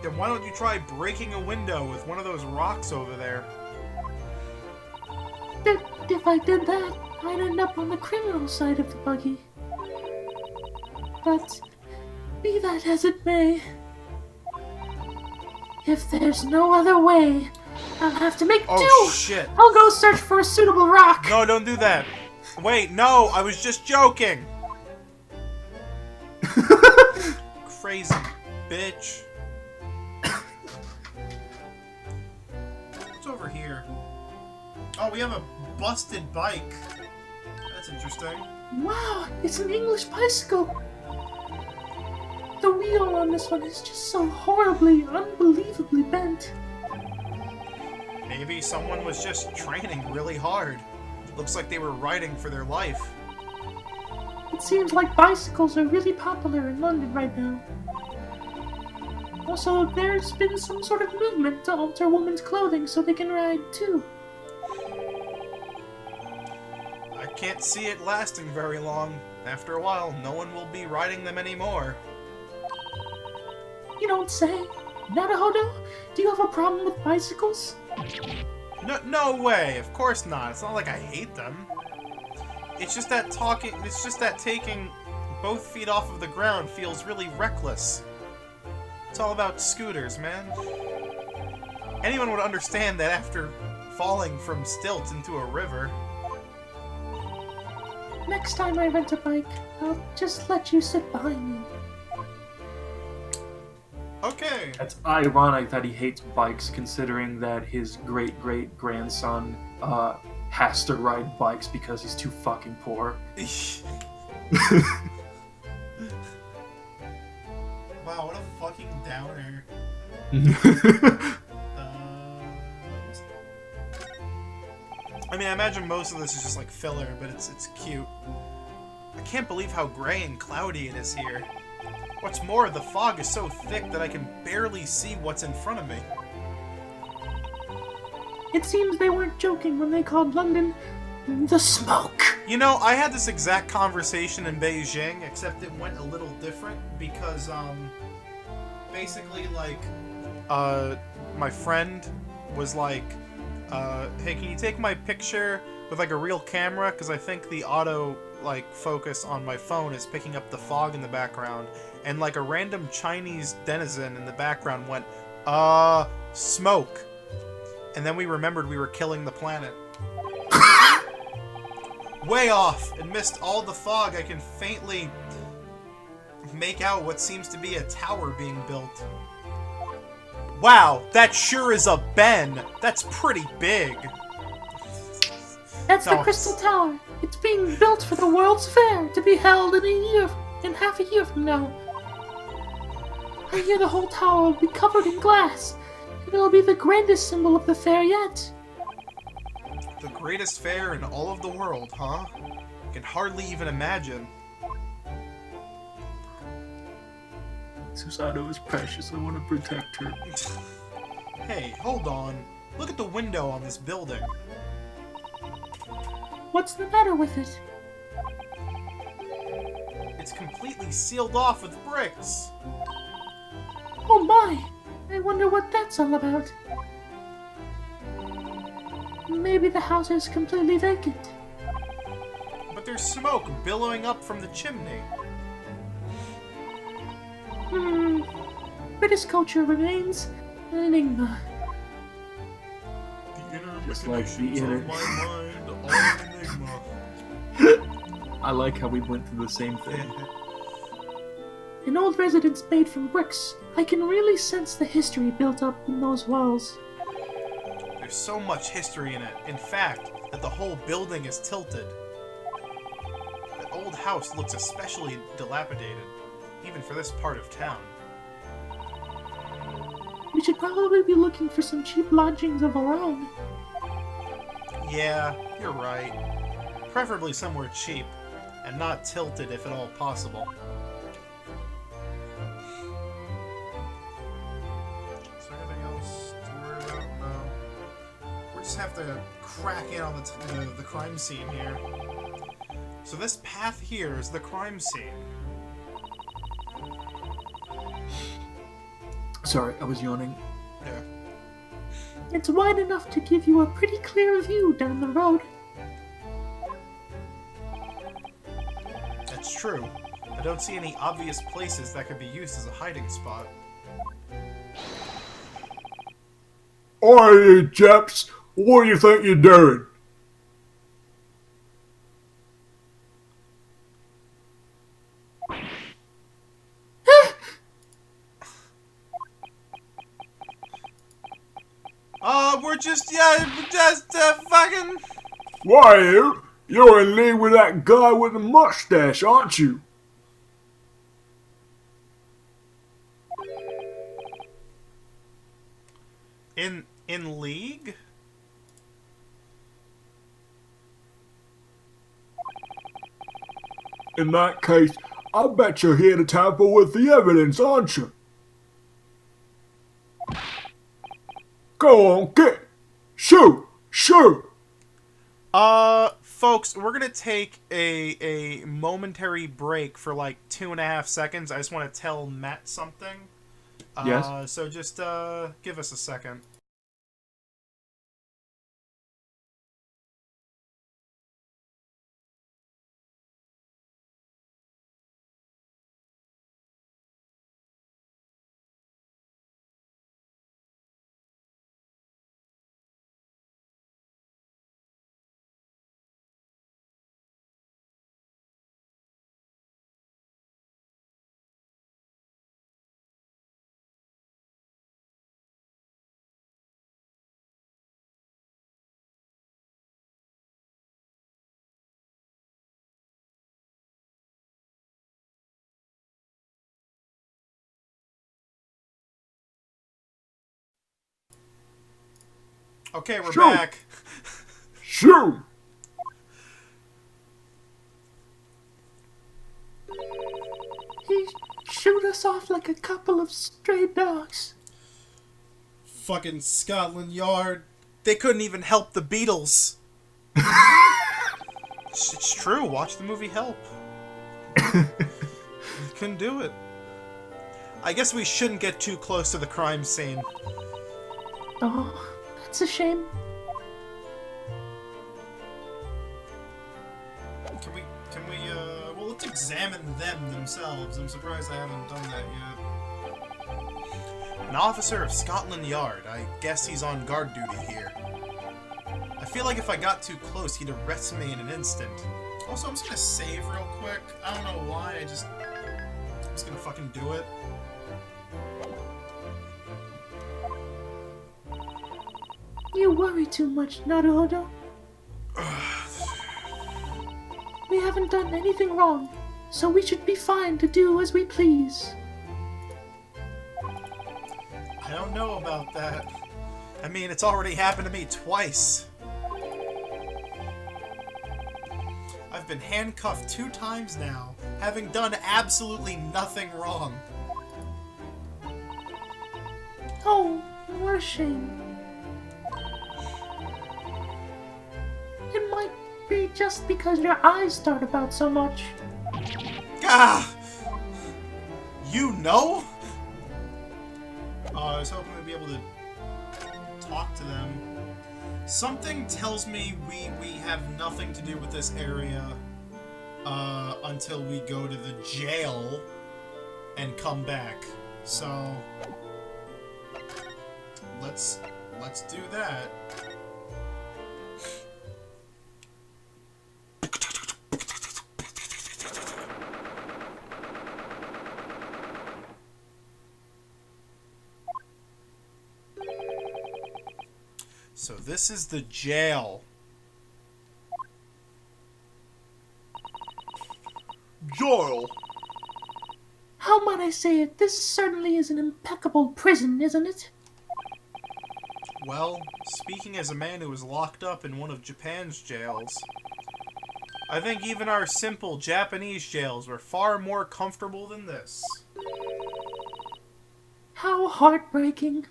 Then why don't you try breaking a window with one of those rocks over there? If I did that, I'd end up on the criminal side of the buggy. But, be that as it may, if there's no other way, I'll have to make Oh do! shit. I'll go search for a suitable rock! No, don't do that. Wait, no, I was just joking. Crazy bitch. What's over here? Oh, we have a busted bike. That's interesting. Wow, it's an English bicycle! The wheel on this one is just so horribly, unbelievably bent. Maybe someone was just training really hard. Looks like they were riding for their life. It seems like bicycles are really popular in London right now. Also, there's been some sort of movement to alter women's clothing so they can ride too. I can't see it lasting very long. After a while, no one will be riding them anymore. You don't say. Naruhodō, do you have a problem with bicycles? No way. Of course not. It's not like I hate them. It's just that taking both feet off of the ground feels really reckless. It's all about scooters, man. Anyone would understand that after falling from stilts into a river. Next time I rent a bike, I'll just let you sit behind me. Okay. It's ironic that he hates bikes, considering that his great-great-grandson has to ride bikes because he's too fucking poor. Wow, what a fucking downer. I mean, I imagine most of this is just like filler, but it's cute. I can't believe how gray and cloudy it is here. What's more, the fog is so thick that I can barely see what's in front of me. It seems they weren't joking when they called London the smoke. You know, I had this exact conversation in Beijing, except it went a little different because, basically, like, my friend was like, hey, can you take my picture with, like, a real camera? Because I think the auto, like, focus on my phone is picking up the fog in the background. And, like, a random Chinese denizen in the background went, smoke. And then we remembered we were killing the planet. Way off! And missed all the fog. I can faintly make out what seems to be a tower being built. Wow, that sure is a Ben. That's pretty big. That's the No. Crystal Tower. It's being built for the World's Fair to be held in half a year from now. I hear the whole tower will be covered in glass, and it'll be the grandest symbol of the fair yet. The greatest fair in all of the world, huh? I can hardly even imagine. Susanoo is precious. I want to protect her. Hey, hold on. Look at the window on this building. What's the matter with it? It's completely sealed off with bricks. Oh my! I wonder what that's all about. Maybe the house is completely vacant. But there's smoke billowing up from the chimney. British culture remains an enigma. The inner Just like the machinations inner- of my mind, all an enigma. I like how we went through the same thing. An old residence made from bricks. I can really sense the history built up in those walls. There's so much history in it. In fact, that the whole building is tilted. That old house looks especially dilapidated, even for this part of town. We should probably be looking for some cheap lodgings of our own. Yeah, you're right. Preferably somewhere cheap, and not tilted if at all possible. Is there anything else to worry about? No. We just have to crack in on the crime scene here. So this path here is the crime scene. Sorry, I was yawning. Yeah. It's wide enough to give you a pretty clear view down the road. That's true. I don't see any obvious places that could be used as a hiding spot. Oi, you chaps! What do you think you're doing? We're just fucking... Why, you? You're in league with that guy with the mustache, aren't you? In league? In that case, I bet you're here to tamper with the evidence, aren't you? Go on, get! Shoot! Shoot! Folks, we're gonna take a momentary break for like 2.5 seconds. I just want to tell Matt something. Yes? So just, give us a second. Okay, we're Sure. back. Shoot! He shoot us off like a couple of stray dogs. Fucking Scotland Yard. They couldn't even help the Beatles. It's true. Watch the movie Help. You couldn't do it. I guess we shouldn't get too close to the crime scene. Oh, that's a shame. Well, let's examine them themselves. I'm surprised I haven't done that yet. An officer of Scotland Yard. I guess he's on guard duty here. I feel like if I got too close, he'd arrest me in an instant. Also, I'm just gonna save real quick. I don't know why, I'm just gonna fucking do it. You worry too much, Naruhodō. We haven't done anything wrong, so we should be fine to do as we please. I don't know about that. I mean, it's already happened to me twice. I've been handcuffed 2 times now, having done absolutely nothing wrong. Oh, what a shame. It might be just because your eyes start about so much. Ah! You know? I was hoping we'd be able to talk to them. Something tells me we have nothing to do with this area until we go to the jail and come back. So let's do that. So this is the jail. Jail. How might I say it? This certainly is an impeccable prison, isn't it? Well, speaking as a man who was locked up in one of Japan's jails, I think even our simple Japanese jails were far more comfortable than this. How heartbreaking.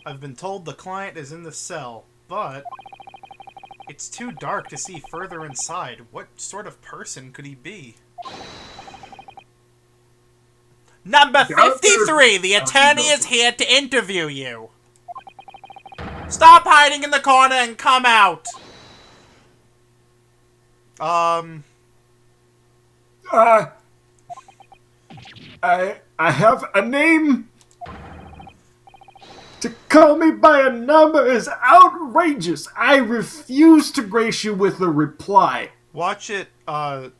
I've been told the client is in the cell, but it's too dark to see further inside. What sort of person could he be? Number 53, the attorney is here to interview you. Stop hiding in the corner and come out. I have a name. To call me by a number is outrageous. I refuse to grace you with a reply. Watch it, alright.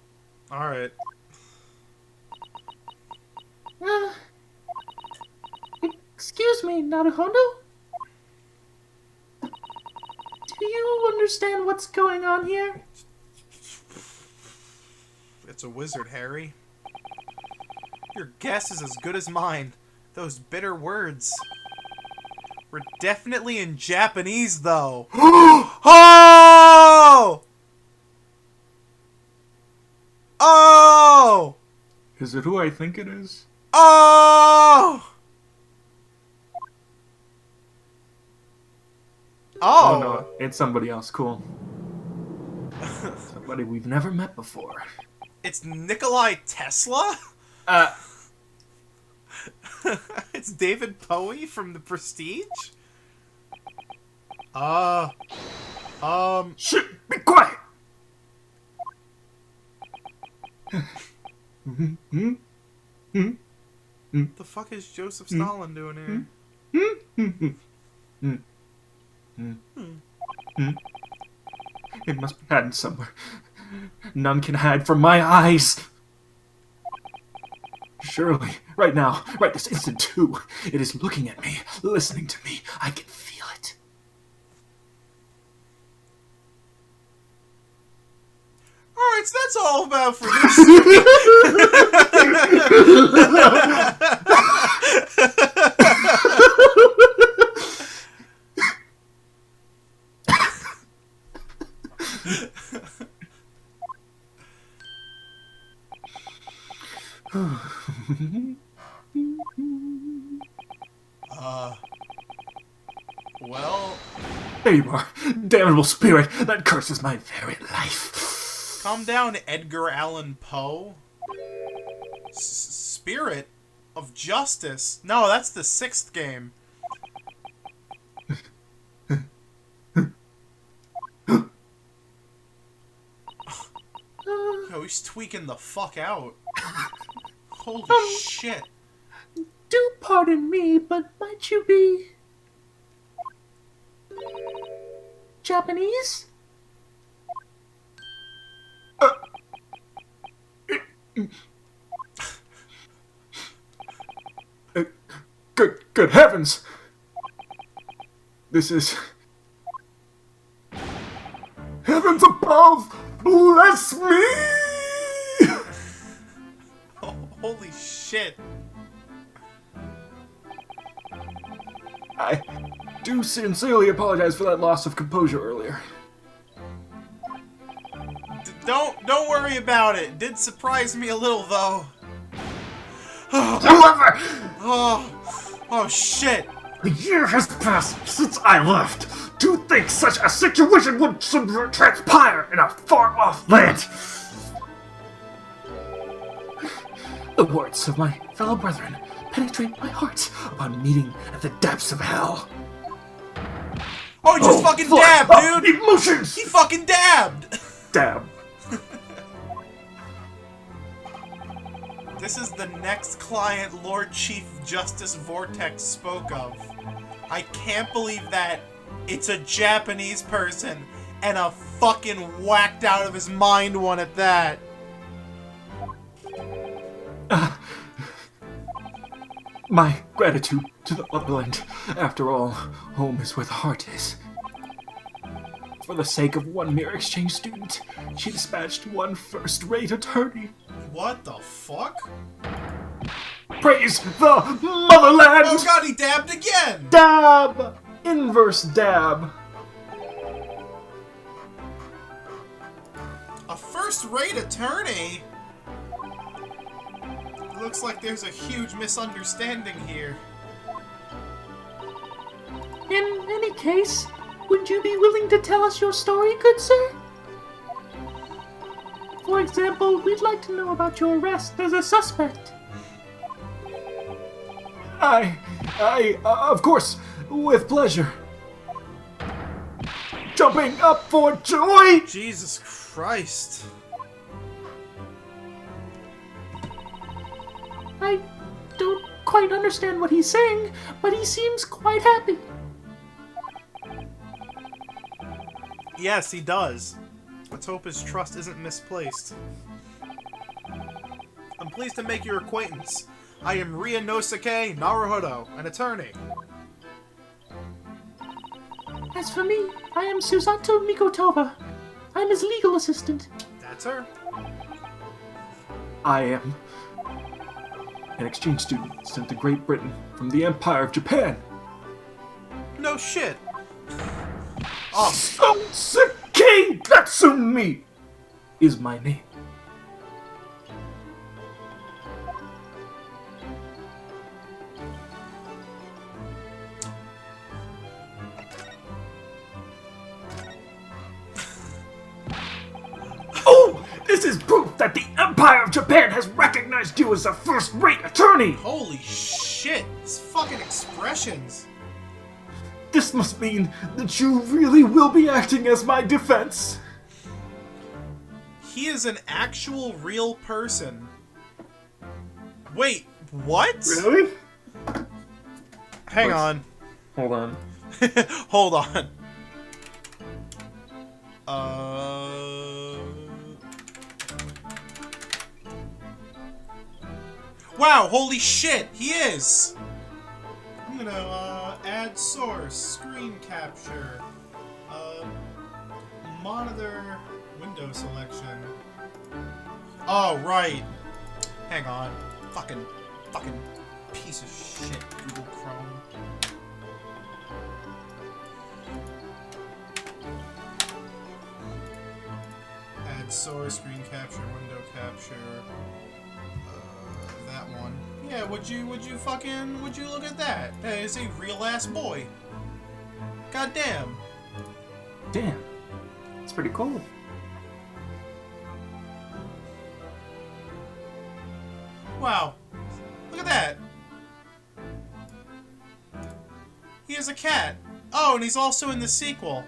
Excuse me, Naruhodō? Do you understand what's going on here? It's a wizard, Harry. Your guess is as good as mine. Those bitter words. We're definitely in Japanese, though. Oh! Oh! Is it who I think it is? Oh! Oh no, it's somebody else. Cool. Somebody we've never met before. It's Nikolai Tesla? It's David Bowie from The Prestige? Shit, be quiet. The fuck is Joseph Stalin doing here? It must be hiding somewhere. None can hide from my eyes. Surely, right now, right this instant too, it is looking at me, listening to me. I can feel it. Alright, so that's all about for well, There you are, damnable spirit that curses my very life. calm down, Edgar Allan Poe. Spirit of Justice. No, that's the 6th game. Yo, he's tweaking the fuck out. Holy shit. Do pardon me, but might you be... Japanese? Good heavens! This is... Heavens above! Bless me! Oh, holy shit. I do sincerely apologize for that loss of composure earlier. Don't worry about it. It did surprise me a little, though. However, Oh shit. a year has passed since I left. To think such a situation would transpire in a far-off land. The words of my fellow brethren penetrate my heart upon meeting at the depths of hell. Oh, he just fucking full dabbed, of dude! Emotions! He fucking dabbed! Dab. This is the next client Lord Chief Justice Vortex spoke of. I can't believe that it's a Japanese person and a fucking whacked out of his mind one at that. My gratitude to the motherland. After all, home is where the heart is. For the sake of one mere exchange student, she dispatched one first-rate attorney. What the fuck? Praise the motherland! Oh god, he dabbed again! Dab! Inverse dab. A first-rate attorney? Looks like there's a huge misunderstanding here. In any case, would you be willing to tell us your story, good sir? For example, we'd like to know about your arrest as a suspect. Of course, with pleasure. Jumping up for joy! Jesus Christ. I don't quite understand what he's saying, but he seems quite happy. Yes, he does. Let's hope his trust isn't misplaced. I'm pleased to make your acquaintance. I am Ryūnosuke Naruhodō, an attorney. As for me, I am Susato Mikotoba. I'm his legal assistant. That's her. I am an exchange student sent to Great Britain from the Empire of Japan. No shit. Oh, Sansuke Natsumi is my name. Oh, this is proof that the Empire of Japan has recognized you as a first-rate attorney. holy shit. These fucking expressions. This must mean that you really will be acting as my defense. He is an actual real person. Wait, what? Really? Hang on. Hold on. Hold on. Wow, holy shit, he is! I'm gonna, add source, screen capture, monitor, window selection. Oh, right. Hang on. Fucking piece of shit, Google Chrome. Add source, screen capture, window capture. That one. Yeah, would you look at that? That is a real ass boy. God damn. Damn. It's pretty cool. Wow. Look at that. He is a cat. Oh, and he's also in the sequel.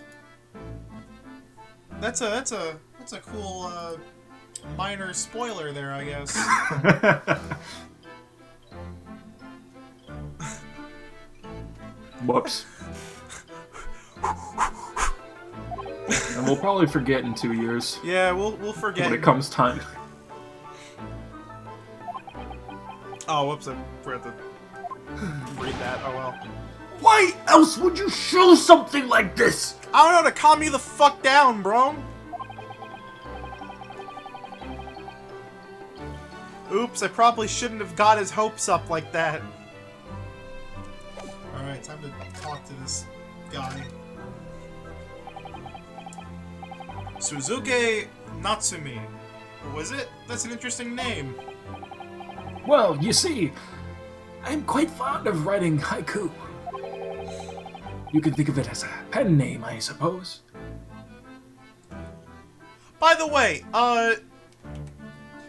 That's a cool minor spoiler there, I guess. Whoops. And we'll probably forget in 2 years Yeah, we'll forget. when it comes time. Oh, whoops! I forgot to read that. Oh well. Why else would you show something like this? I don't know, to calm you the fuck down, bro. Oops, I probably shouldn't have got his hopes up like that. Alright, time to talk to this guy. Suzuki Natsumi. Was it? That's an interesting name. Well, you see, I'm quite fond of writing haiku. You can think of it as a pen name, I suppose. By the way,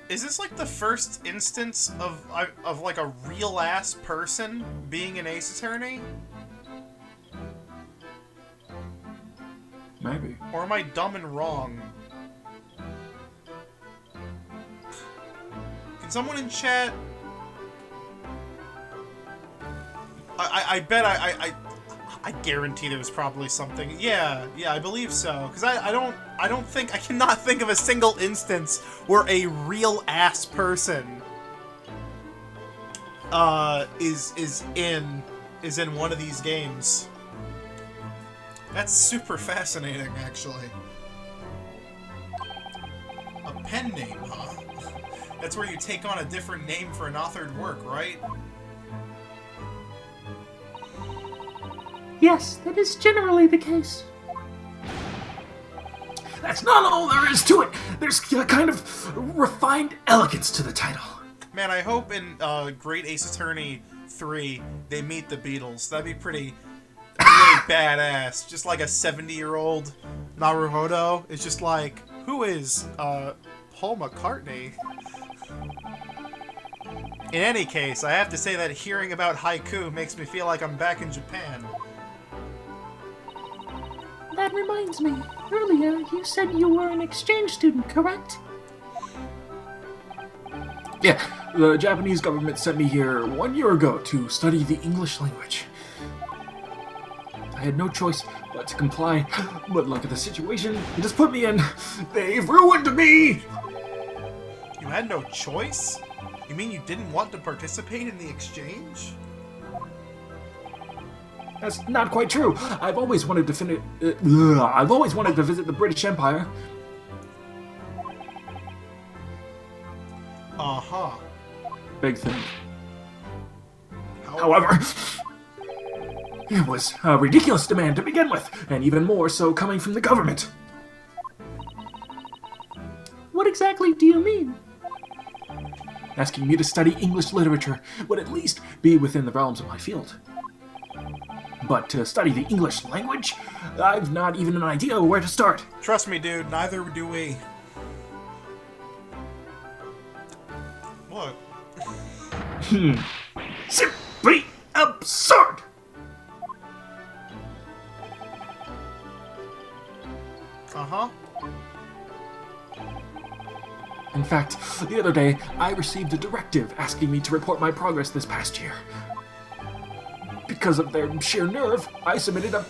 is this like the first instance of like a real ass person being an ace attorney? Maybe. Or am I dumb and wrong? Can someone in chat? I bet I guarantee there's probably something. Yeah, I believe so. Because I cannot think of a single instance where a real ass person is in one of these games. That's super fascinating, actually. A pen name, huh? That's where you take on a different name for an authored work, right? Yes, that is generally the case. That's not all there is to it. There's a kind of refined elegance to the title. Man, I hope in Great Ace Attorney 3 they meet the Beatles. That'd be pretty badass. Just like a 70-year-old Naruhodō is just like, who is Paul McCartney? In any case, I have to say that hearing about haiku makes me feel like I'm back in Japan. That reminds me, earlier you said you were an exchange student, correct? Yeah, the Japanese government sent me here 1 year ago to study the English language. I had no choice but to comply, but look at the situation they just put me in. They've ruined me! You had no choice? You mean you didn't want to participate in the exchange? That's not quite true. I've always wanted to visit the British Empire. Uh-huh. Big thing. However, it was a ridiculous demand to begin with, and even more so coming from the government. What exactly do you mean? Asking me to study English literature would at least be within the realms of my field. But to study the English language, I've not even an idea where to start. Trust me, dude, neither do we. What? Simply absurd! Uh-huh. In fact, the other day, I received a directive asking me to report my progress this past year. Because of their sheer nerve, I submitted a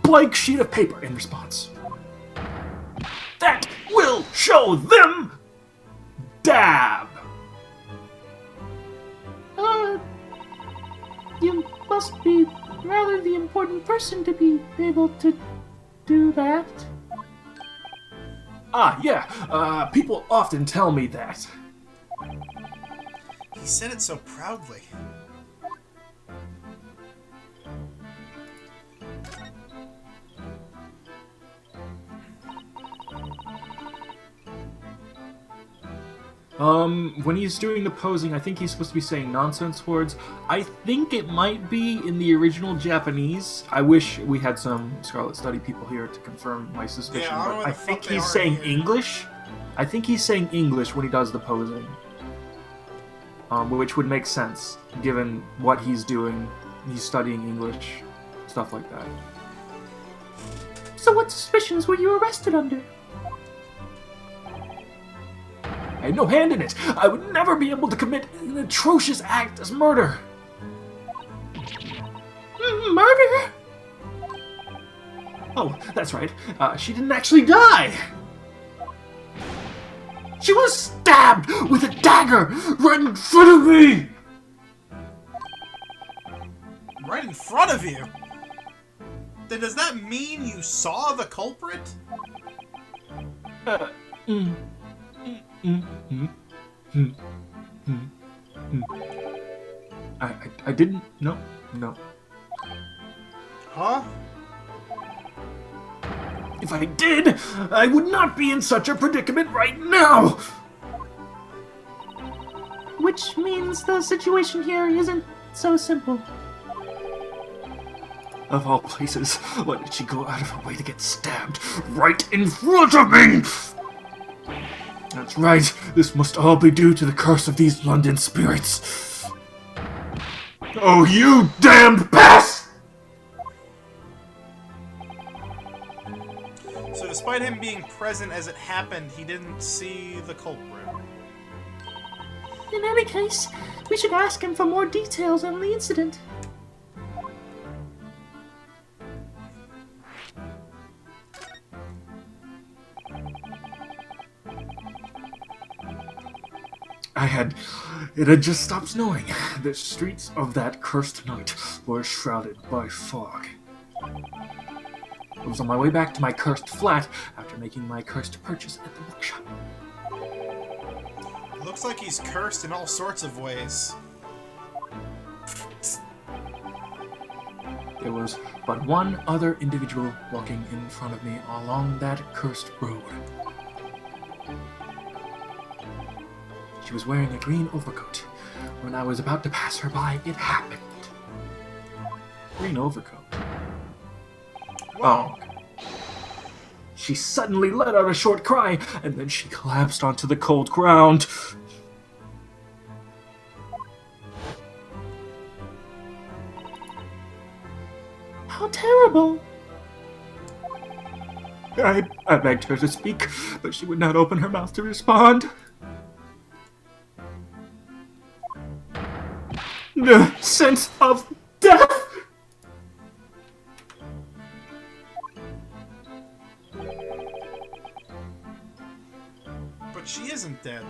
blank sheet of paper in response. That will show them! Dab! You must be rather the important person to be able to do that. Yeah, people often tell me that. He said it so proudly. When he's doing the posing, I think he's supposed to be saying nonsense words. I think it might be in the original Japanese. I wish we had some Scarlet Study people here to confirm my suspicion, Yeah, I don't know but where I the think fuck they he's are saying here. English. I think he's saying English when he does the posing. Which would make sense, given what he's doing. He's studying English, stuff like that. So what suspicions were you arrested under? I had no hand in it. I would never be able to commit an atrocious act as murder. Murder? Oh, that's right. She didn't actually die. She was stabbed with a dagger right in front of me. right in front of you. Then does that mean you saw the culprit? I didn't. No. Huh? If I did, I would not be in such a predicament right now! Which means the situation here isn't so simple. Of all places, why did she go out of her way to get stabbed right in front of me? That's right, this must all be due to the curse of these London spirits. Oh, you damned pest! So despite him being present as it happened, he didn't see the culprit. In any case, we should ask him for more details on the incident. It had just stopped snowing. The streets of that cursed night were shrouded by fog. I was on my way back to my cursed flat after making my cursed purchase at the bookshop. It looks like he's cursed in all sorts of ways. There was but one other individual walking in front of me along that cursed road. She was wearing a green overcoat. When I was about to pass her by, it happened. Green overcoat. Wow. Oh. She suddenly let out a short cry, and then she collapsed onto the cold ground. How terrible! I begged her to speak, but she would not open her mouth to respond. The sense of death! But she isn't dead.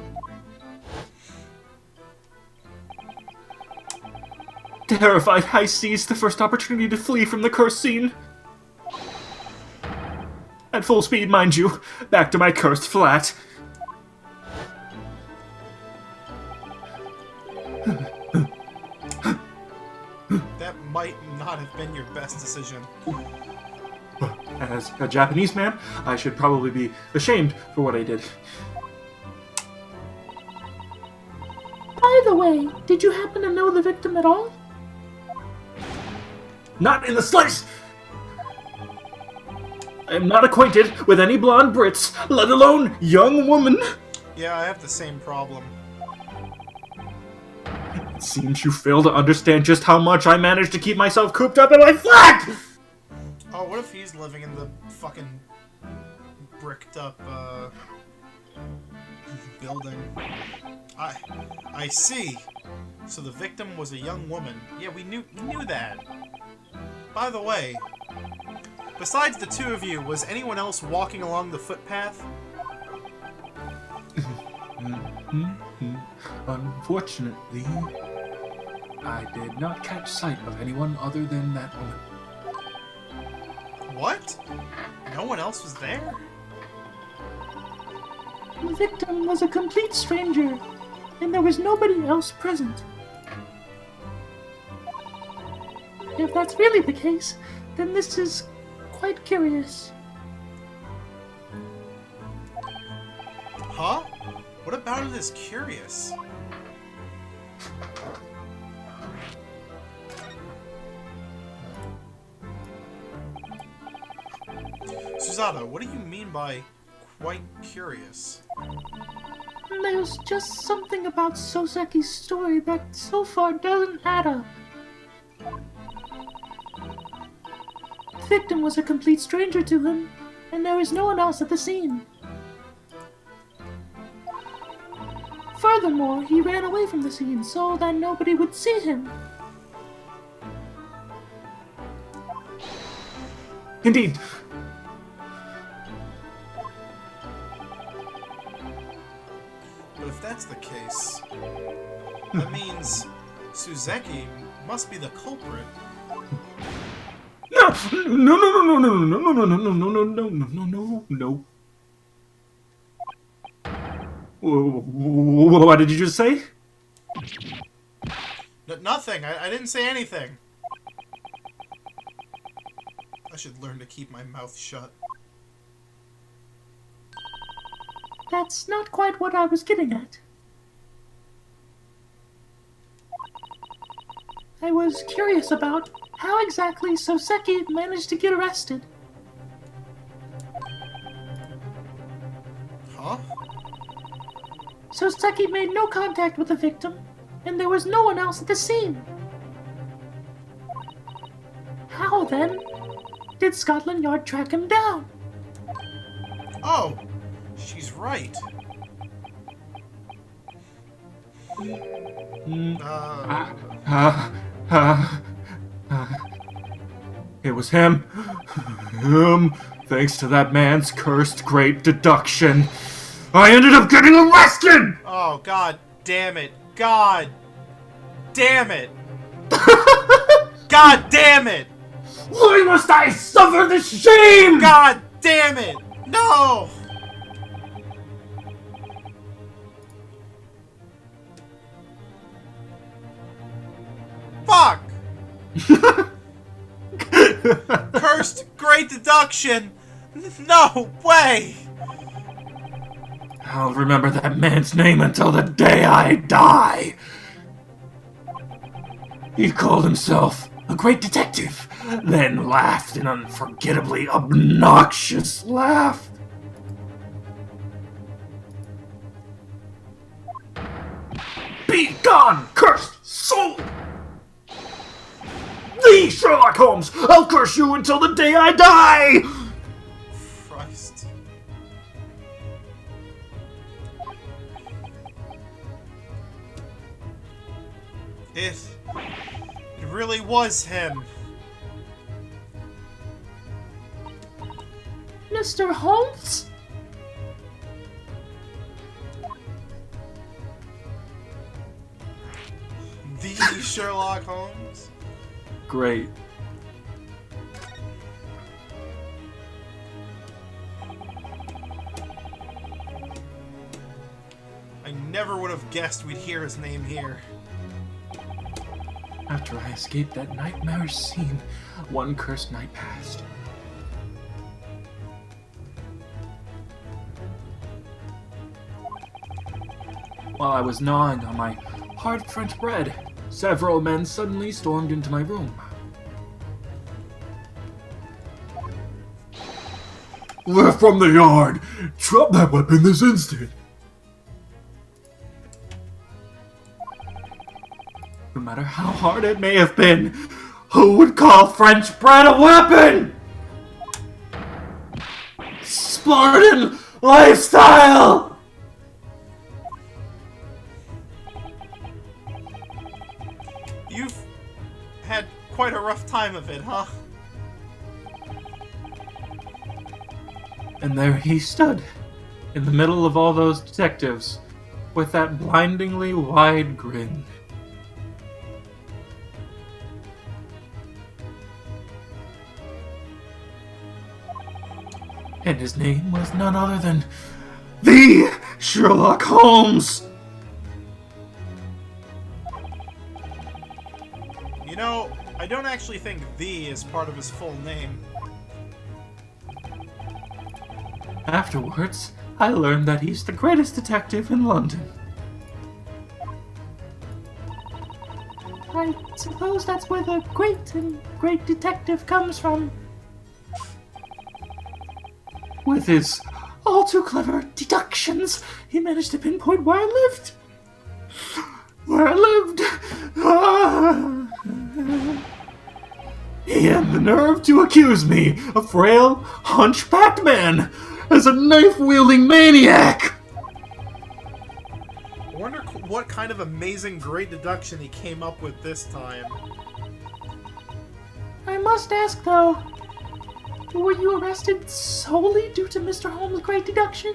Terrified, I seized the first opportunity to flee from the cursed scene. At full speed, mind you, back to my cursed flat. That might not have been your best decision. As a Japanese man, I should probably be ashamed for what I did. By the way, did you happen to know the victim at all? Not in the slightest! I am not acquainted with any blonde Brits, let alone young woman. Yeah, I have the same problem. It seems you fail to understand just how much I managed to keep myself cooped up in my flat! Oh, what if he's living in the fucking bricked up, building? I see. So the victim was a young woman. Yeah, we knew that. By the way, besides the two of you, was anyone else walking along the footpath? Unfortunately, I did not catch sight of anyone other than that woman. What? No one else was there? The victim was a complete stranger, and there was nobody else present. If that's really the case, then this is quite curious. Huh? What about it is curious? Susato, what do you mean by quite curious? There's just something about Soseki's story that so far doesn't add up. The victim was a complete stranger to him, and there was no one else at the scene. Furthermore, he ran away from the scene so that nobody would see him. Indeed. But if that's the case, that means Suzeki must be the culprit No, no, no, no, no, no, no, no, no, no, no, no, no, no, no. What did you just say? Nothing. I didn't say anything. I should learn to keep my mouth shut. That's not quite what I was getting at. I was curious about how exactly Soseki managed to get arrested. Huh? Soseki made no contact with the victim, and there was no one else at the scene. How, then, did Scotland Yard track him down? Oh, she's right. It was him. Thanks to that man's cursed great deduction, I ended up getting arrested! Oh, god damn it. God damn it. God damn it. Why must I suffer this shame? God damn it. No. Fuck. Cursed great deduction. No way. I'll remember that man's name until the day I die. He called himself a great detective, then laughed an unforgettably obnoxious laugh. Be gone, cursed soul! The Sherlock Holmes! I'll curse you until the day I die! Christ. It really was him. Mr. Holmes? The Sherlock Holmes? Great. I never would have guessed we'd hear his name here. After I escaped that nightmarish scene, one cursed night passed. While I was gnawing on my hard French bread, several men suddenly stormed into my room. Left from the yard! Drop that weapon this instant! No matter how hard it may have been, who would call French bread a weapon? Spartan lifestyle! You've had quite a rough time of it, huh? And there he stood, in the middle of all those detectives, with that blindingly wide grin. And his name was none other than the Sherlock Holmes! You know, I don't actually think "the" is part of his full name. Afterwards, I learned that he's the greatest detective in London. I suppose that's where the great and great detective comes from. With his all too clever deductions, he managed to pinpoint where I lived. Where I lived. He had the nerve to accuse me, a frail, hunchbacked man, as a knife-wielding maniac. I wonder what kind of amazing great deduction he came up with this time. I must ask, though, were you arrested solely due to Mr. Holmes' great deduction?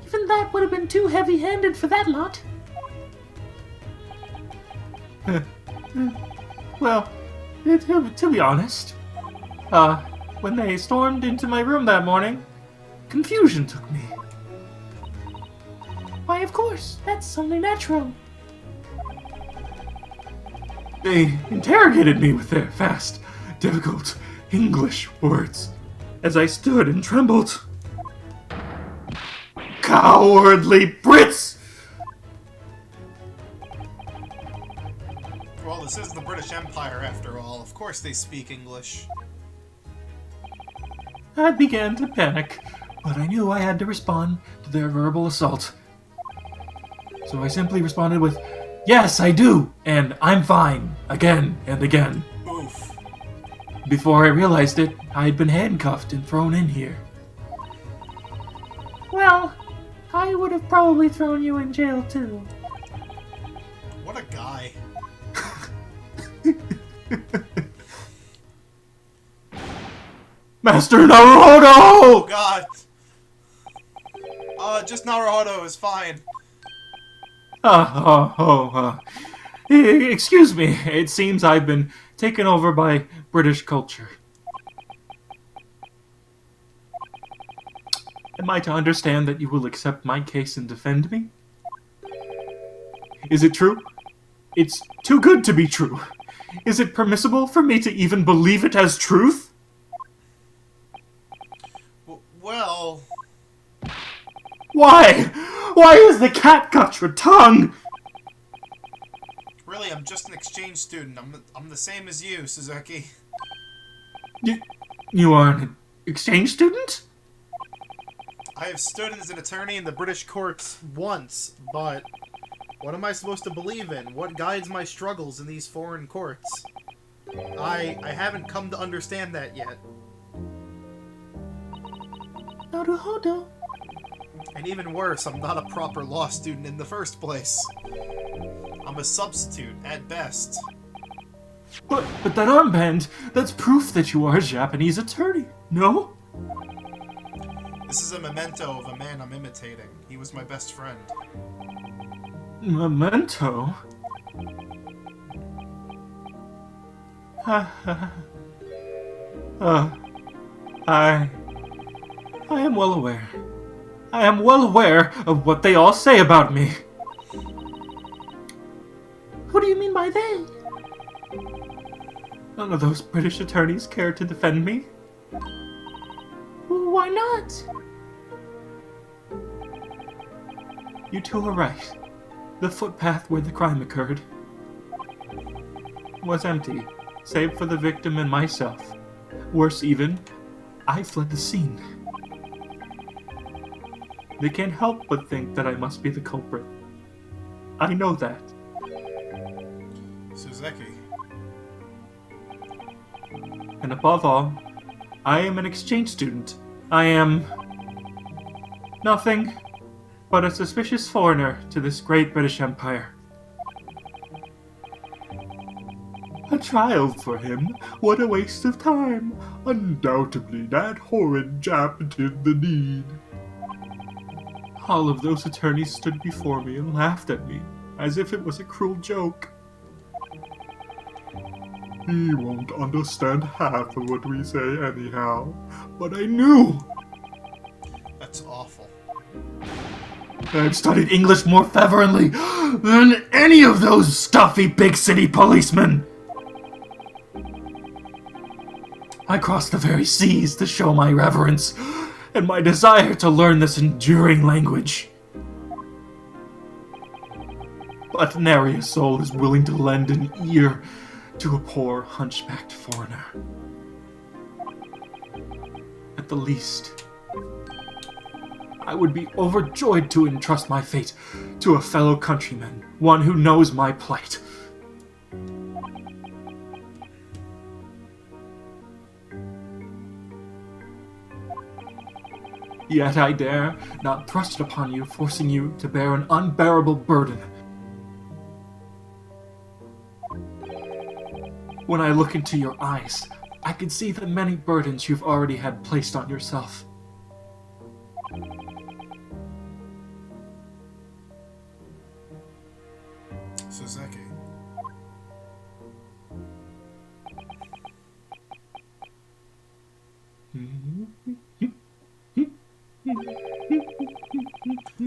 Even that would have been too heavy-handed for that lot. Well, To be honest, when they stormed into my room that morning, confusion took me. Why, of course, that's only natural. They interrogated me with their fast, difficult English words as I stood and trembled. Cowardly Brits! Well, this is the British Empire after all. Of course they speak English. I began to panic, but I knew I had to respond to their verbal assault. So I simply responded with, "Yes, I do, and I'm fine," again and again. Oof. Before I realized it, I had been handcuffed and thrown in here. Well, I would have probably thrown you in jail too. What a guy. Master Naruhodō! Oh god. Just Naruhodō is fine. Excuse me, it seems I've been taken over by British culture. Am I to understand that you will accept my case and defend me? Is it true? It's too good to be true. Is it permissible for me to even believe it as truth? Well... Why? Why has the cat got your tongue? Really, I'm just an exchange student. I'm the same as you, Suzuki. You are an exchange student? I have stood as an attorney in the British courts once, but what am I supposed to believe in? What guides my struggles in these foreign courts? I haven't come to understand that yet. Naruhodō. And even worse, I'm not a proper law student in the first place. I'm a substitute, at best. But that armband, that's proof that you are a Japanese attorney, no? This is a memento of a man I'm imitating. He was my best friend. Memento? I am well aware. I am well aware of what they all say about me. Who do you mean by they? None of those British attorneys care to defend me. Why not? You two are right. The footpath where the crime occurred was empty, save for the victim and myself. Worse even, I fled the scene. They can't help but think that I must be the culprit. I know that. Suzuki. And above all, I am an exchange student. I am nothing but a suspicious foreigner to this great British Empire. A trial for him? What a waste of time! Undoubtedly, that horrid Jap did the deed. All of those attorneys stood before me and laughed at me, as if it was a cruel joke. He won't understand half of what we say anyhow, but I knew! That's awful. I've studied English more fervently than any of those stuffy big city policemen! I crossed the very seas to show my reverence and my desire to learn this enduring language. But nary a soul is willing to lend an ear to a poor, hunchbacked foreigner. At the least, I would be overjoyed to entrust my fate to a fellow countryman, one who knows my plight. Yet I dare not thrust it upon you, forcing you to bear an unbearable burden. When I look into your eyes, I can see the many burdens you've already had placed on yourself. Suzuki.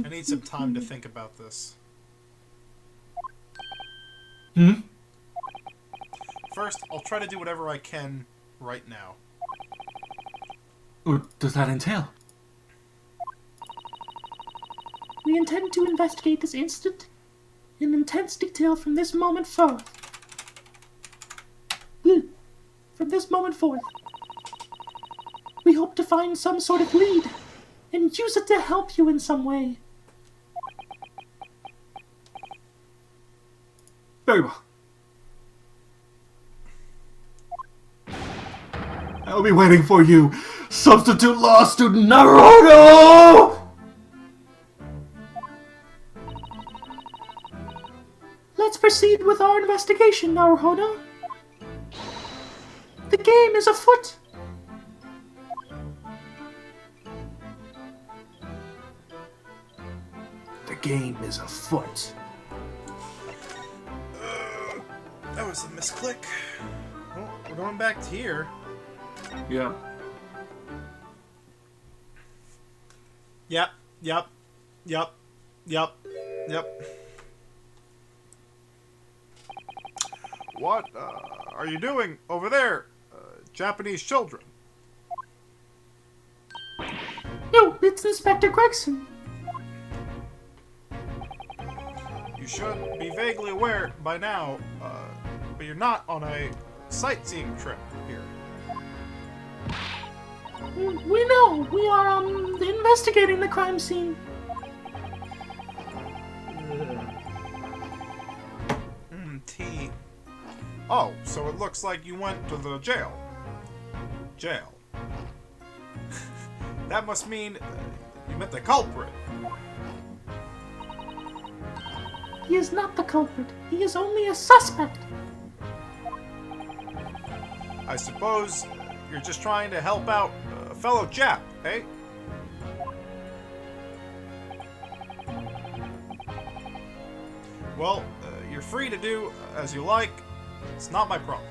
I need some time to think about this. First, I'll try to do whatever I can right now. What does that entail? We intend to investigate this incident in intense detail from this moment forth. From this moment forth. We hope to find some sort of lead and use it to help you in some way. Very well. I'll be waiting for you, substitute law student Naruhodō! Let's proceed with our investigation, Naruhodō. The game is afoot. The game is afoot. That was a misclick. Well, we're going back to here. Yeah. Yep. What are you doing over there, Japanese children? No, it's Inspector Gregson. You should be vaguely aware by now, but you're not on a sightseeing trip here. We know. We are, investigating the crime scene. Tea. Oh, so it looks like you went to the jail. Jail. That must mean you met the culprit. He is not the culprit. He is only a suspect. I suppose you're just trying to help out a fellow Jap, eh? Well, you're free to do as you like. It's not my problem.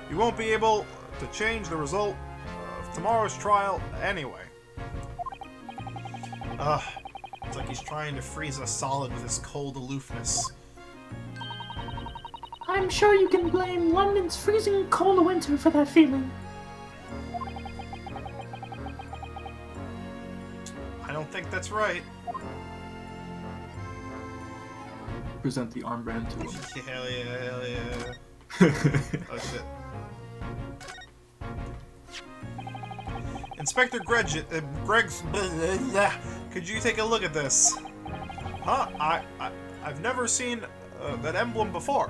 You won't be able to change the result of tomorrow's trial anyway. It's like he's trying to freeze us solid with his cold aloofness. I'm sure you can blame London's freezing cold winter for that feeling. I don't think that's right. Present the armband to him. Hell yeah. Oh shit. Inspector Greg's. Could you take a look at this? Huh? I've never seen that emblem before.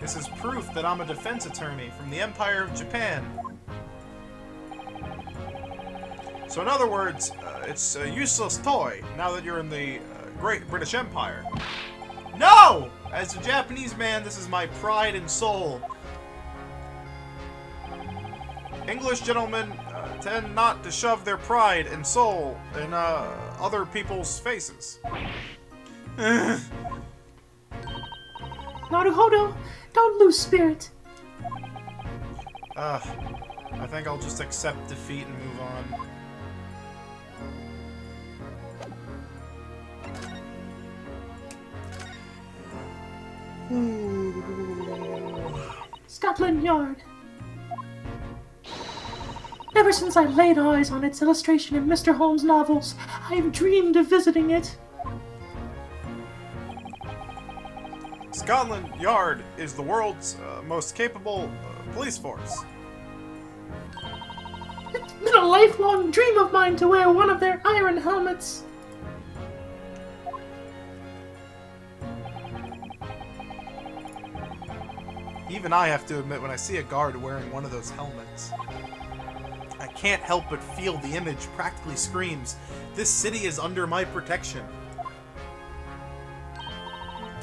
This is proof that I'm a defense attorney from the Empire of Japan. So in other words, it's a useless toy now that you're in the Great British Empire. No! As a Japanese man, this is my pride and soul. English gentlemen tend not to shove their pride and soul in other people's faces. Naruhodō, don't lose spirit. I think I'll just accept defeat and move on. Scotland Yard. Ever since I laid eyes on its illustration in Mr. Holmes' novels, I've dreamed of visiting it. Scotland Yard is the world's most capable police force. It's been a lifelong dream of mine to wear one of their iron helmets. Even I have to admit, when I see a guard wearing one of those helmets, I can't help but feel the image practically screams, "This city is under my protection."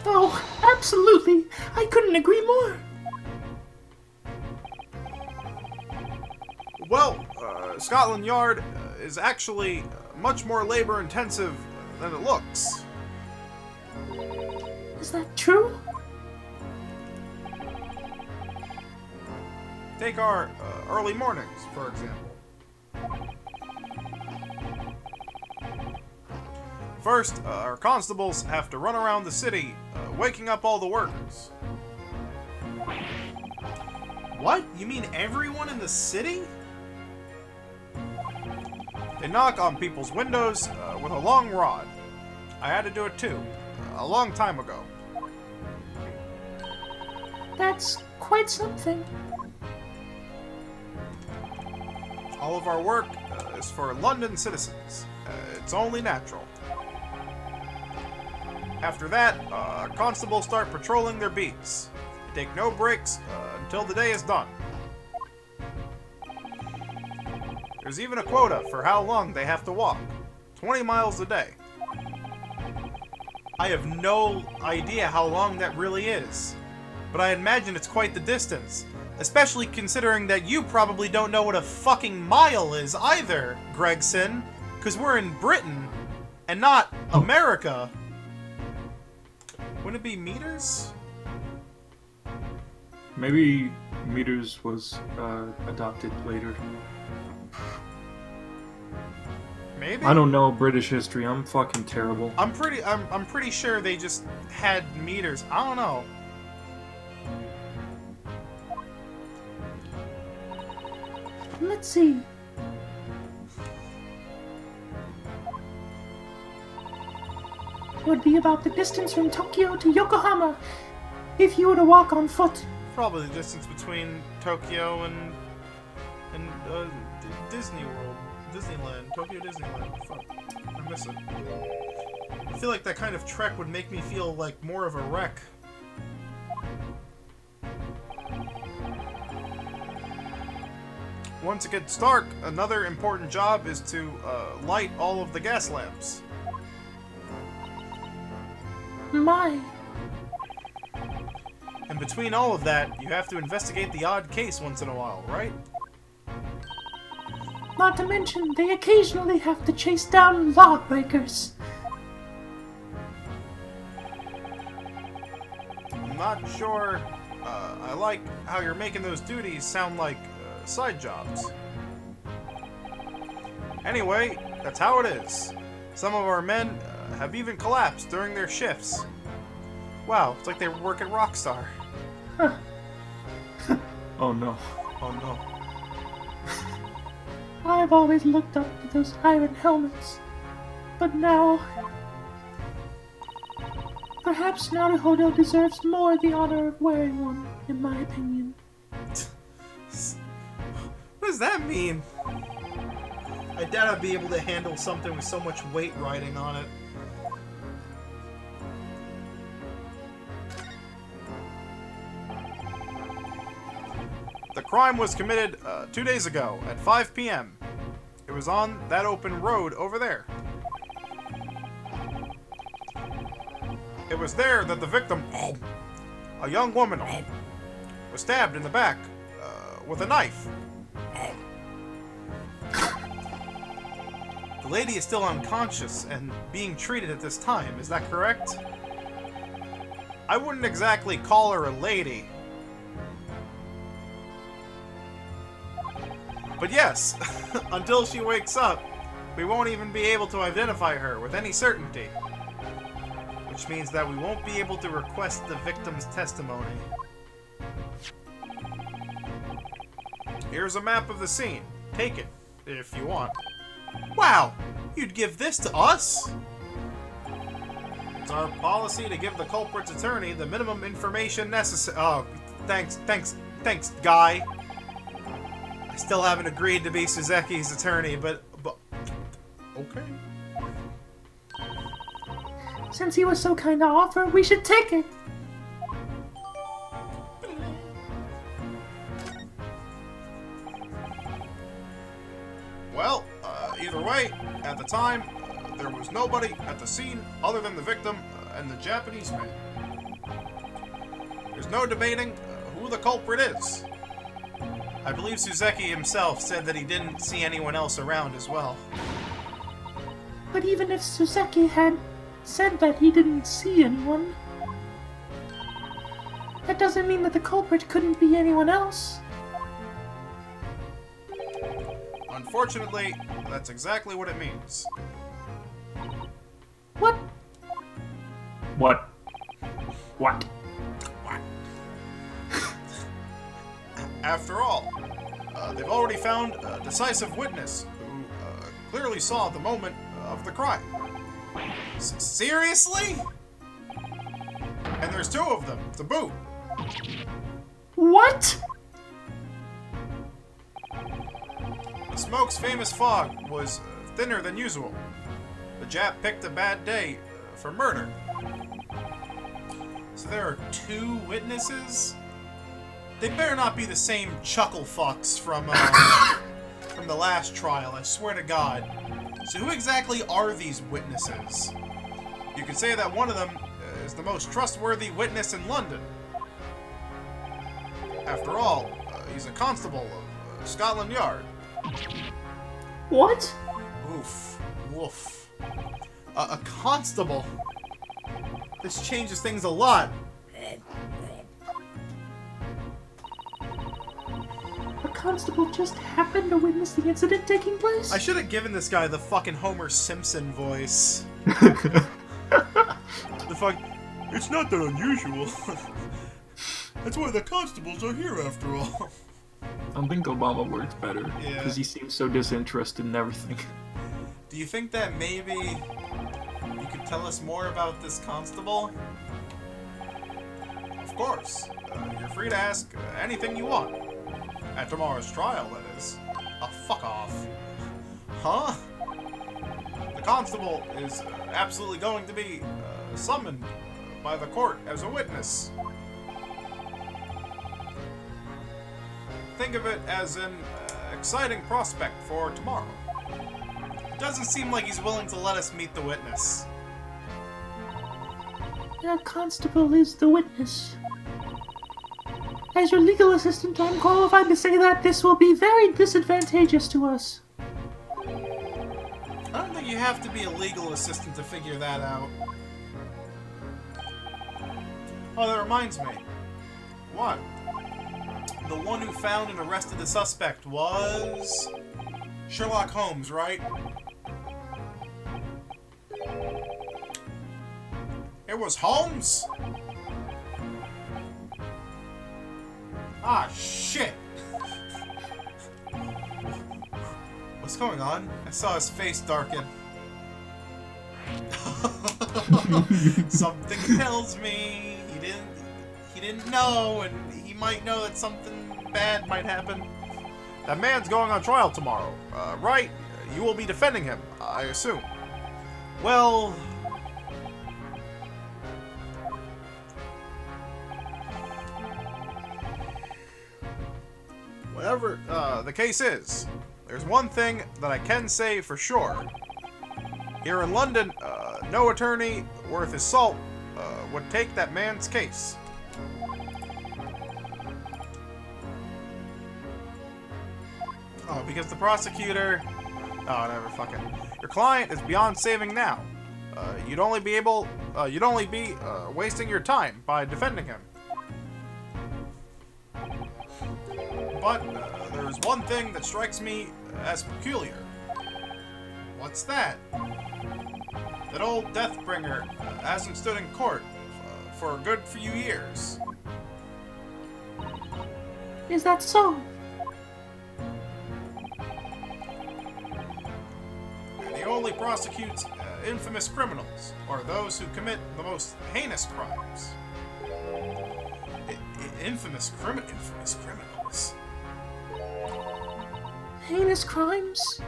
Oh, absolutely. I couldn't agree more. Well, Scotland Yard is actually much more labor-intensive than it looks. Is that true? Take our early mornings, for example. First, our constables have to run around the city, waking up all the workers. What? You mean everyone in the city? They knock on people's windows with a long rod. I had to do it too, a long time ago. That's quite something. All of our work is for London citizens. It's only natural. After that, constables start patrolling their beats. They take no breaks until the day is done. There's even a quota for how long they have to walk. 20 miles a day. I have no idea how long that really is, but I imagine it's quite the distance. Especially considering that you probably don't know what a fucking mile is either, Gregson. Because we're in Britain, and not America. Wouldn't it be meters? Maybe meters was adopted later. Maybe? I don't know British history. I'm fucking terrible. I'm pretty sure they just had meters. I don't know. Let's see. It would be about the distance from Tokyo to Yokohama if you were to walk on foot. Probably the distance between Tokyo and Disney World, Disneyland, Tokyo Disneyland. Fuck, I miss it. I feel like that kind of trek would make me feel like more of a wreck. Once it gets dark, another important job is to light all of the gas lamps. My. And between all of that, you have to investigate the odd case once in a while, right? Not to mention, they occasionally have to chase down lawbreakers. I'm not sure I like how you're making those duties sound like side jobs. Anyway, that's how it is. Some of our men have even collapsed during their shifts. Wow, it's like they work at Rockstar. Huh. Oh no. Oh no. I've always looked up to those iron helmets. But now... perhaps Naruhodō deserves more the honor of wearing one, in my opinion. What does that mean? I doubt I'd be able to handle something with so much weight riding on it. The crime was committed 2 days ago at 5 p.m. It was on that open road over there. It was there that the victim, a young woman, was stabbed in the back with a knife. The lady is still unconscious and being treated at this time, is that correct? I wouldn't exactly call her a lady. But yes, until she wakes up, we won't even be able to identify her with any certainty. Which means that we won't be able to request the victim's testimony. Here's a map of the scene. Take it, if you want. Wow! You'd give this to us? It's our policy to give the culprit's attorney the minimum information necessary. Oh, thanks, guy. I still haven't agreed to be Suzuki's attorney, but okay. Since he was so kind to offer, we should take it. Well, either way, at the time, there was nobody at the scene other than the victim and the Japanese man. There's no debating who the culprit is. I believe Suzuki himself said that he didn't see anyone else around as well. But even if Suzuki had said that he didn't see anyone, that doesn't mean that the culprit couldn't be anyone else. Unfortunately, that's exactly what it means. What? What? What? After all, they've already found a decisive witness who clearly saw the moment of the crime. Seriously? And there's 2 of them, to boot. What? The smoke's famous fog was thinner than usual. The Jap picked a bad day for murder. So there are 2 witnesses? They better not be the same chuckle fucks from the last trial, I swear to God. So who exactly are these witnesses? You could say that one of them is the most trustworthy witness in London. After all, he's a constable of Scotland Yard. What? Oof. Woof. A constable? This changes things a lot. A constable just happened to witness the incident taking place? I should have given this guy the fucking Homer Simpson voice. The fuck... It's not that unusual. That's why the constables are here after all. I think Obama works better Yeah. because he seems so disinterested in everything. Do you think that maybe you could tell us more about this constable? Of course. You're free to ask anything you want. At tomorrow's trial, that is. Oh, fuck off. Huh? The constable is absolutely going to be summoned by the court as a witness. Think of it as an exciting prospect for tomorrow. It doesn't seem like he's willing to let us meet the witness. The constable is the witness. As your legal assistant, I'm qualified to say that this will be very disadvantageous to us. I don't think you have to be a legal assistant to figure that out. Oh, that reminds me. What? The one who found and arrested the suspect was... Sherlock Holmes, right? It was Holmes? Ah, shit! What's going on? I saw his face darken. Something tells me he didn't know, and he might know that something bad might happen. That man's going on trial tomorrow, right? You will be defending him, I assume. Well... Whatever the case is, there's one thing that I can say for sure. Here in London, no attorney worth his salt would take that man's case. Oh, because the prosecutor... Oh, whatever, fuck it. Your client is beyond saving now. You'd only be wasting your time by defending him. But there's one thing that strikes me as peculiar. What's that? That old Deathbringer hasn't stood in court for a good few years. Is that so? He only prosecutes infamous criminals, or those who commit the most heinous crimes. Infamous criminals? Heinous crimes?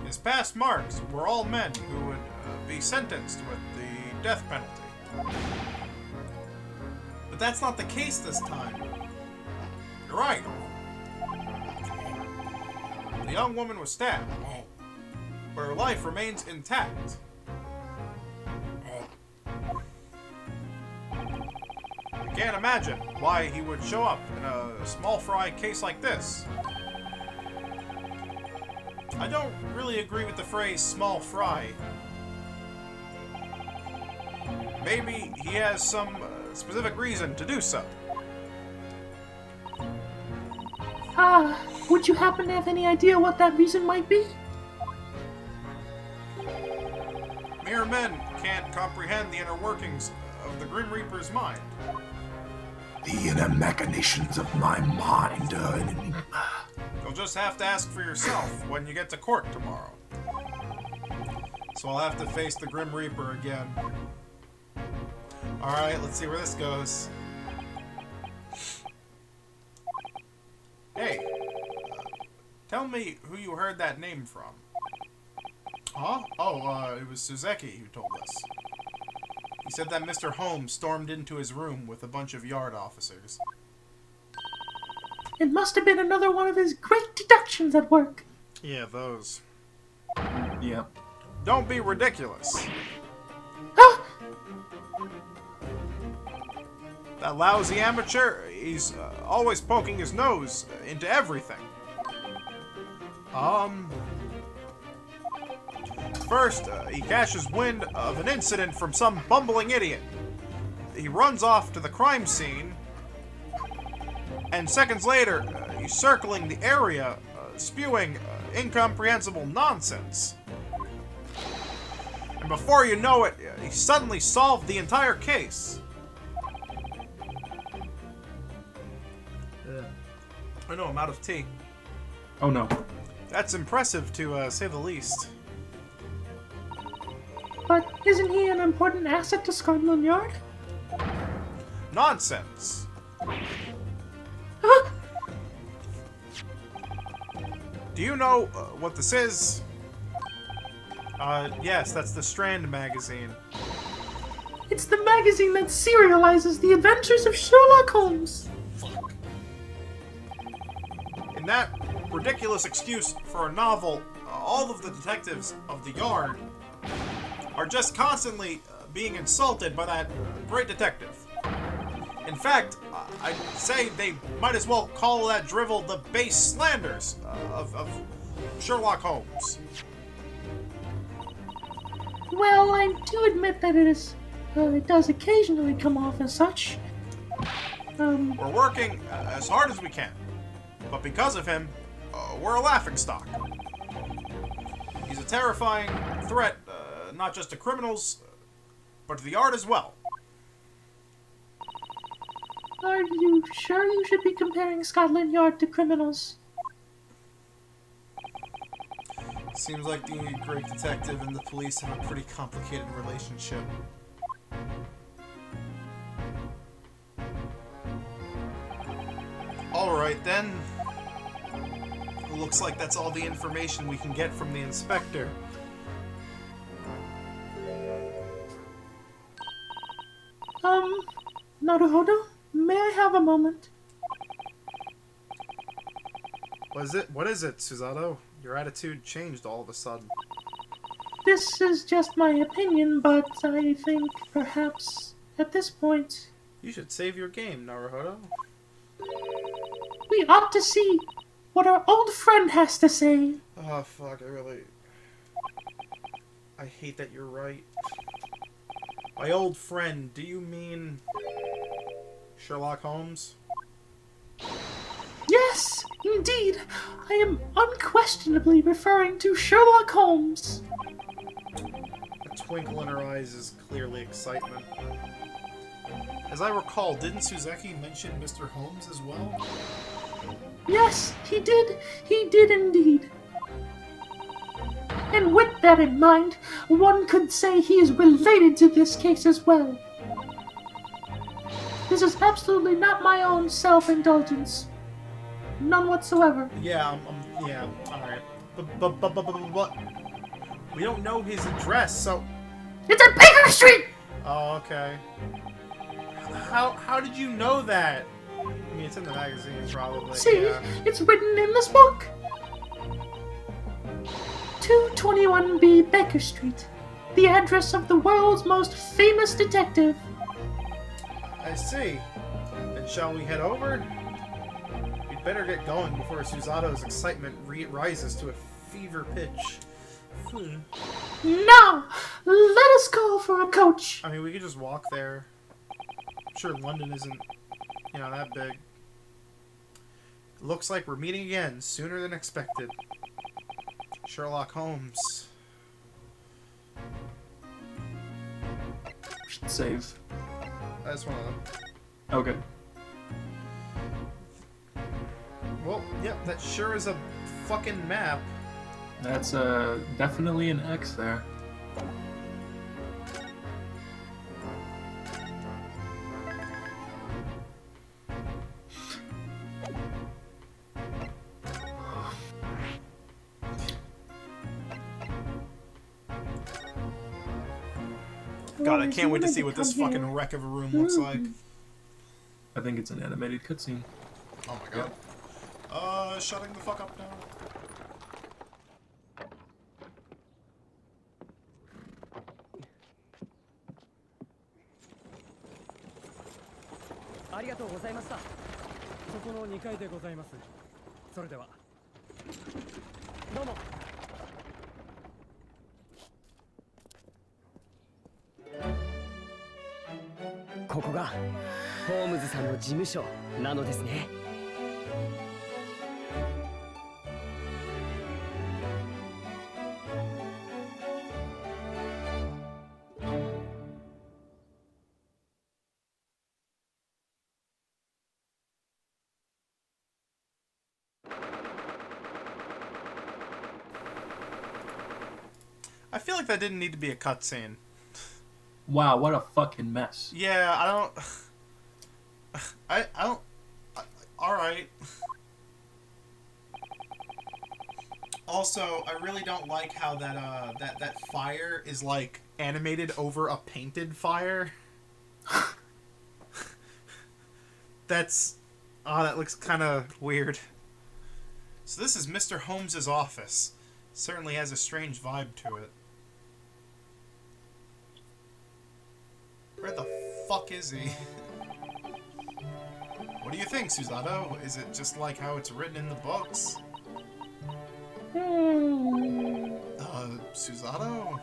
His past marks were all men who would be sentenced with the death penalty. But that's not the case this time. You're right. The young woman was stabbed, but her life remains intact. I can't imagine why he would show up in a small fry case like this. I don't really agree with the phrase small fry. maybe he has some specific reason to do so. Would you happen to have any idea what that reason might be? Mere men can't comprehend the inner workings of the Grim Reaper's mind. The inner machinations of my mind are an enigma. You'll just have to ask for yourself when you get to court tomorrow. So I'll have to face the Grim Reaper again. Alright, let's see where this goes. Hey, tell me who you heard that name from. Huh? Oh, it was Suzuki who told us. He said that Mr. Holmes stormed into his room with a bunch of yard officers. It must have been another one of his great deductions at work. Yeah, those. Yeah. Don't be ridiculous. Ah! That lousy amateur, he's always poking his nose into everything. First, he catches wind of an incident from some bumbling idiot. He runs off to the crime scene, and seconds later, he's circling the area, spewing incomprehensible nonsense. And before you know it, he suddenly solved the entire case. I know, I'm out of tea. Oh no. That's impressive, to say the least. But isn't he an important asset to Scotland Yard? Nonsense. Huh? Do you know what this is? Yes, that's the Strand magazine. It's the magazine that serializes the adventures of Sherlock Holmes. In that ridiculous excuse for a novel, all of the detectives of the Yard are just constantly being insulted by that great detective. In fact, I'd say they might as well call that drivel the base slanders of Sherlock Holmes. Well, I do admit that it does occasionally come off as such. We're working as hard as we can, but because of him, we're a laughingstock. He's a terrifying threat, not just to criminals, but to the Yard as well. Are you sure you should be comparing Scotland Yard to criminals? Seems like the great detective and the police have a pretty complicated relationship. Alright then. Looks like that's all the information we can get from the inspector. Naruhodō, may I have a moment? What is it, Suzato? Your attitude changed all of a sudden. This is just my opinion, but I think perhaps at this point You should save your game, Naruhodō. we ought to see what our old friend has to say. Oh, fuck, I hate that you're right. My old friend, do you mean Sherlock Holmes? Yes, indeed, I am unquestionably referring to Sherlock Holmes. A twinkle in her eyes is clearly excitement. As I recall, didn't Suzuki mention Mr. Holmes as well? Yes, he did indeed. And with that in mind, one could say he is related to this case as well. This is absolutely not my own self-indulgence. None whatsoever. Yeah, yeah, alright. But we don't know his address, so... It's at Baker Street! Oh, okay. How did you know that? I mean, it's in the magazine, probably. See, Yeah. it's written in this book. 221B Baker Street, the address of the world's most famous detective. I see. Then shall we head over? We'd better get going before Susato's excitement rises to a fever pitch. Now, let us call for a coach. I mean, we could just walk there. I'm sure London isn't, that big. Looks like we're meeting again, sooner than expected. Sherlock Holmes. Should save. I just wanna... Okay. Well, yep, that sure is a fucking map. That's definitely an X there. God, I can't wait to see what this fucking wreck of a room looks like. I think it's an animated cutscene. Oh my god. Shutting the fuck up now. I feel like that didn't need to be a cutscene. Wow, what a fucking mess. Yeah, I don't... Alright. Also, I really don't like how that fire is, like, animated over a painted fire. That's... Oh, that looks kind of weird. So this is Mr. Holmes's office. Certainly has a strange vibe to it. Where the fuck is he? What do you think, Susato? Is it just like how it's written in the books? Susato?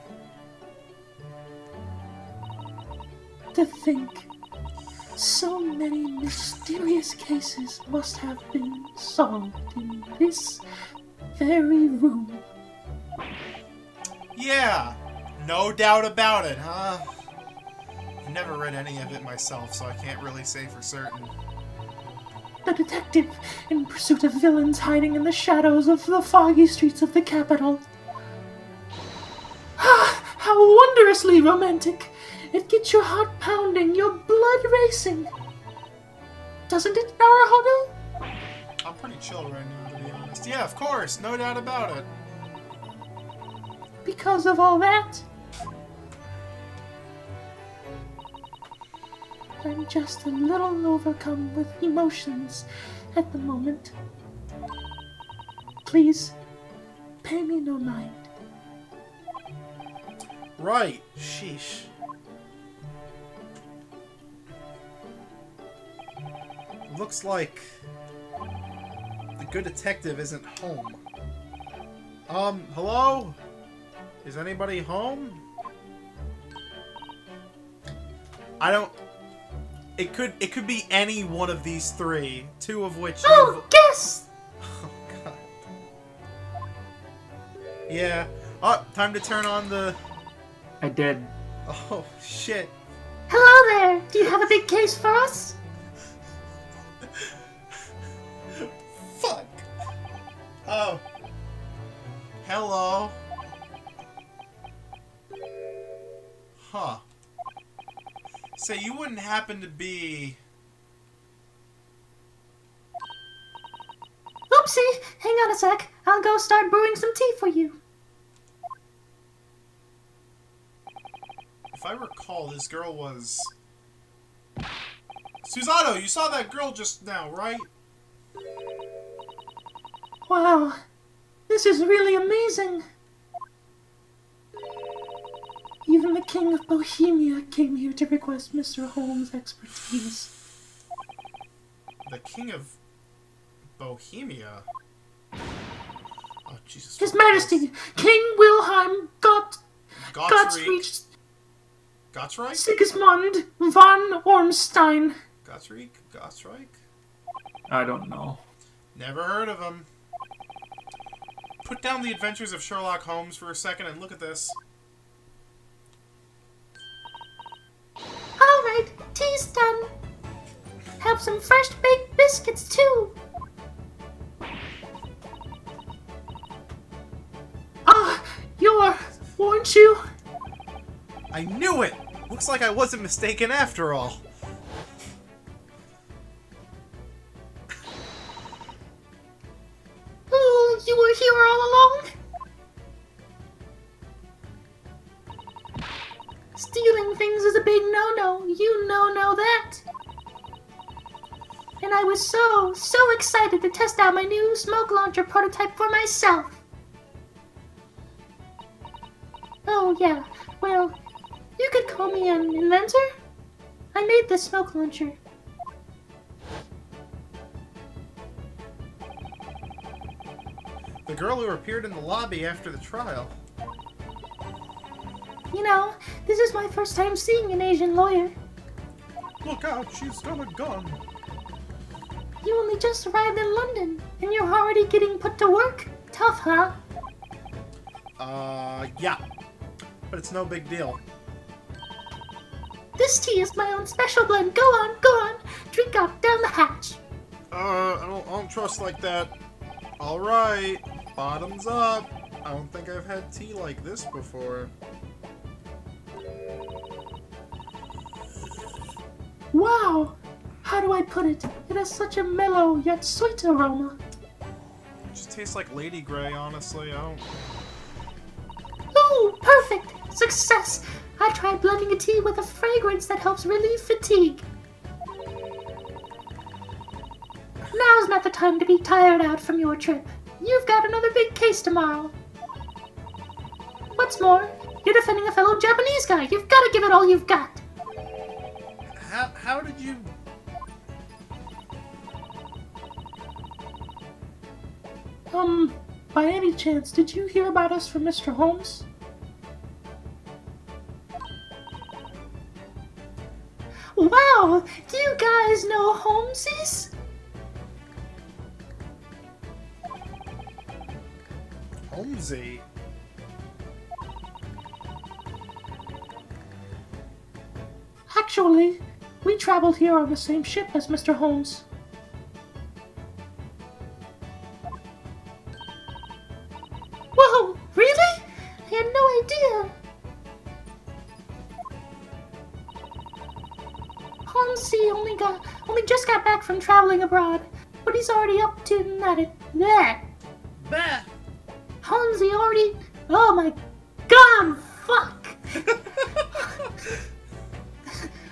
To think, so many mysterious cases must have been solved in this very room. Yeah, no doubt about it, huh? I've never read any of it myself, so I can't really say for certain. The detective in pursuit of villains hiding in the shadows of the foggy streets of the capital. Ah, how wondrously romantic! It gets your heart pounding, your blood racing. Doesn't it, Naruhodō? I'm pretty chill right now, to be honest. Yeah, of course, no doubt about it. Because of all that, I'm just a little overcome with emotions at the moment. Please, pay me no mind. Right, sheesh. Looks like the good detective isn't home. Hello? Is anybody home? I don't... It could be any one of these three, two of which... Oh, guess! Oh, God. Yeah. Oh, time to turn on the... I did. Oh, shit. Hello there! Do you have a big case for us? Fuck. Oh. Hello. Huh. So you wouldn't happen to be... Oopsie! Hang on a sec. I'll go start brewing some tea for you. If I recall, this girl was... Susato, you saw that girl just now, right? Wow. This is really amazing. Even the King of Bohemia came here to request Mr. Holmes' expertise. The King of Bohemia? Oh, Jesus. His Majesty, King Wilhelm Gottfried Gottsreich? Sigismund von Ormstein. Gottsreich? I don't know. Never heard of him. Put down the adventures of Sherlock Holmes for a second and look at this. Alright, tea's done. Have some fresh baked biscuits too. Weren't you? I knew it! Looks like I wasn't mistaken after all. Oh, you were here all along? Stealing things is a big no-no. You know that. And I was so excited to test out my new smoke launcher prototype for myself. Oh yeah, well, you could call me an inventor. I made this smoke launcher. The girl who appeared in the lobby after the trial. You know, this is my first time seeing an Asian lawyer. Look out, she's got a gun. You only just arrived in London, and you're already getting put to work? Tough, huh? Yeah. But it's no big deal. This tea is my own special blend. Go on. Drink up down the hatch. I don't trust like that. Alright, bottoms up. I don't think I've had tea like this before. Wow! How do I put it? It has such a mellow yet sweet aroma. It just tastes like Lady Grey, honestly. I don't... Ooh, perfect! Success! I tried blending a tea with a fragrance that helps relieve fatigue. Now's not the time to be tired out from your trip. You've got another big case tomorrow. What's more, you're defending a fellow Japanese guy. You've got to give it all you've got. How did you... By any chance, did you hear about us from Mr. Holmes? Wow! Do you guys know Holmesies? Holmesy? Actually, we traveled here on the same ship as Mr. Holmes. Whoa! Really? I had no idea. Holmesy only just got back from traveling abroad, but he's already up to that. Bah! Holmesy already... Oh my god, fuck!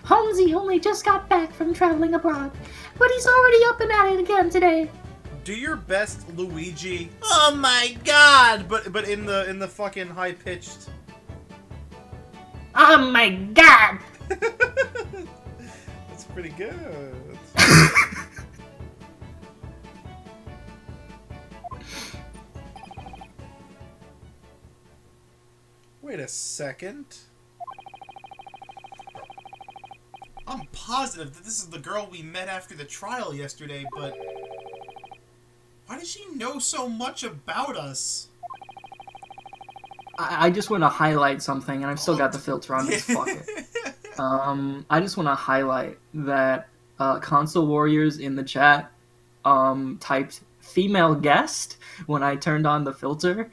Holmesy only just got back from traveling abroad, but he's already up and at it again today. Do your best, Luigi. Oh my god! But in the fucking high pitched. Oh my god! That's pretty good. Wait a second. I'm positive that this is the girl we met after the trial yesterday, but why does she know so much about us? I just want to highlight something, and I've still got the filter on. Just fuck it. I just want to highlight that Console Warriors in the chat typed female guest when I turned on the filter.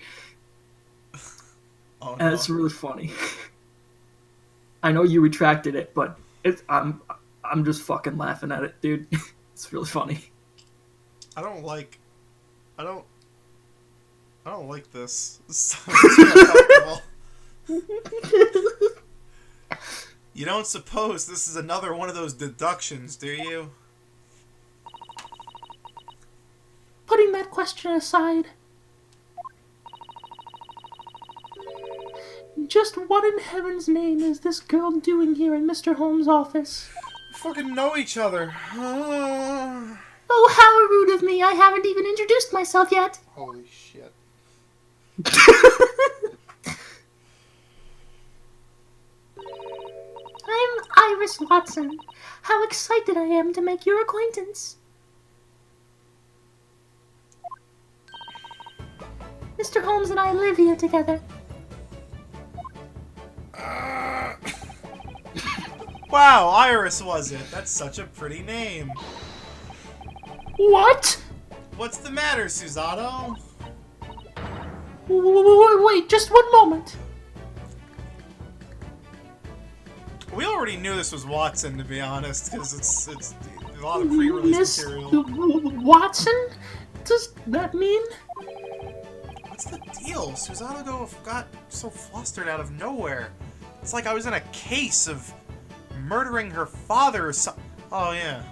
Oh, and no. it's really funny. I know you retracted it, but I'm just fucking laughing at it, dude. It's really funny. I don't like this. This sounds uncomfortable. You don't suppose this is another one of those deductions, do you? Putting that question aside, just what in heaven's name is this girl doing here in Mr. Holmes' office? We fucking know each other. Oh, how rude of me! I haven't even introduced myself yet. Holy shit. Iris Watson. How excited I am to make your acquaintance. Mr. Holmes and I live here together. Wow, Iris was it? That's such a pretty name. What? What's the matter, Susato? Wait, just one moment. We already knew this was Watson, to be honest, because it's a lot of pre-release Miss material. Watson? Does that mean? What's the deal? Susato got so flustered out of nowhere. It's like I was in a case of murdering her father or something. Oh, yeah.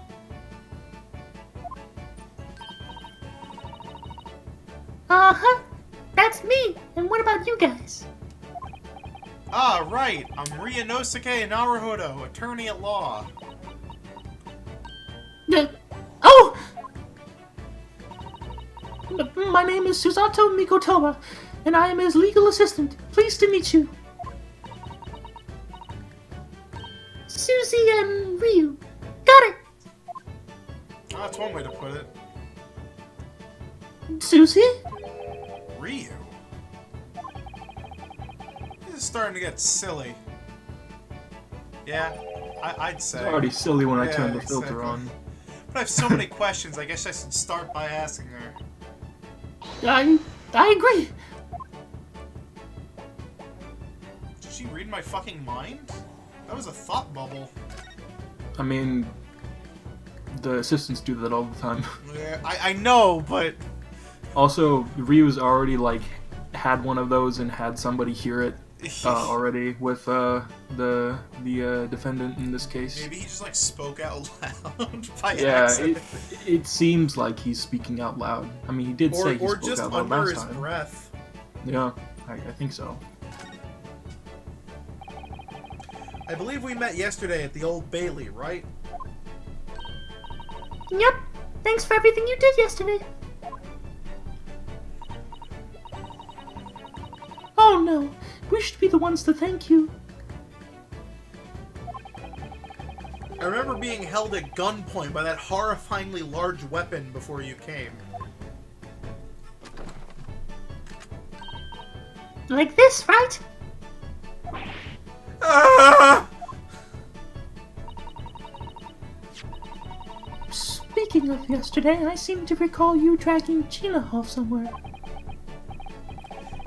Uh-huh. That's me. And what about you guys? Ah, right. I'm Ryūnosuke Naruhodō, attorney at law. Oh! My name is Susato Mikotoa, and I am his legal assistant. Pleased to meet you. Susie and Ryu. Got it! Ah, that's one way to put it. Susie? Ryu? This is starting to get silly. Yeah, I'd say. It's already silly when I Yeah, turn the filter exactly. on. But I have so many questions, I guess I should start by asking her. I agree. Did she read my fucking mind? That was a thought bubble. I mean, the assistants do that all the time. Yeah, I know, but... Also, Ryu's already, like, had one of those and had somebody hear it already with the defendant in this case. Maybe he just, like, spoke out loud by Yeah, accident. it seems like he's speaking out loud. I mean, he did say he Or spoke just out loud under last his time. breath. Yeah, I think so. I believe we met yesterday at the Old Bailey, right? Yep. Thanks for everything you did yesterday. Oh no. We should be the ones to thank you. I remember being held at gunpoint by that horrifyingly large weapon before you came. Like this, right? Ah! Speaking of yesterday, I seem to recall you dragging Gina off somewhere.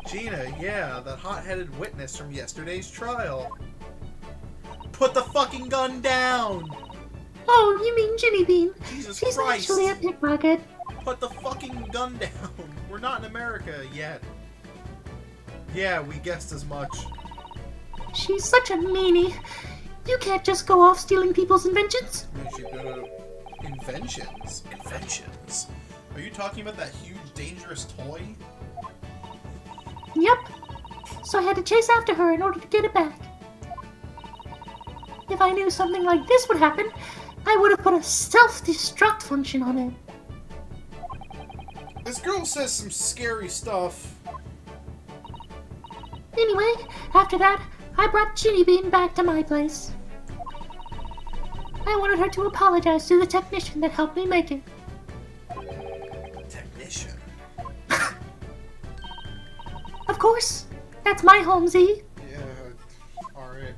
Gina, yeah, that hot-headed witness from yesterday's trial. Put the fucking gun down! Oh, you mean Ginny Bean? Jesus She's Christ! actually a pickpocket. Put the fucking gun down! We're not in America yet. Yeah, we guessed as much. She's such a meanie. You can't just go off stealing people's inventions. Inventions? Inventions? Are you talking about that huge, dangerous toy? Yep. So I had to chase after her in order to get it back. If I knew something like this would happen, I would have put a self-destruct function on it. This girl says some scary stuff. Anyway, after that, I brought Ginny Bean back to my place. I wanted her to apologize to the technician that helped me make it. Technician? Of course, that's my Holmesy. Yeah, alright.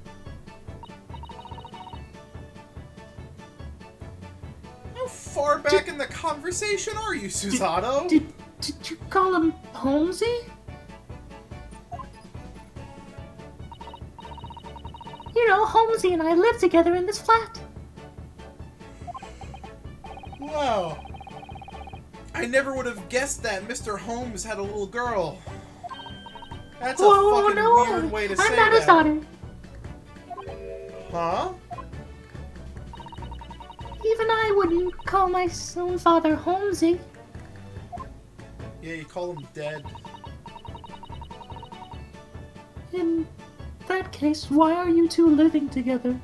How far back in the conversation are you, Susato? Did you call him Holmesy? You know, Holmesy and I live together in this flat. Wow. I never would have guessed that Mr. Holmes had a little girl. That's a fucking weird way to say I'm not his that. daughter. Huh? Even I wouldn't call my own father Holmesy. Yeah, you call him dead. In that case, why are you two living together?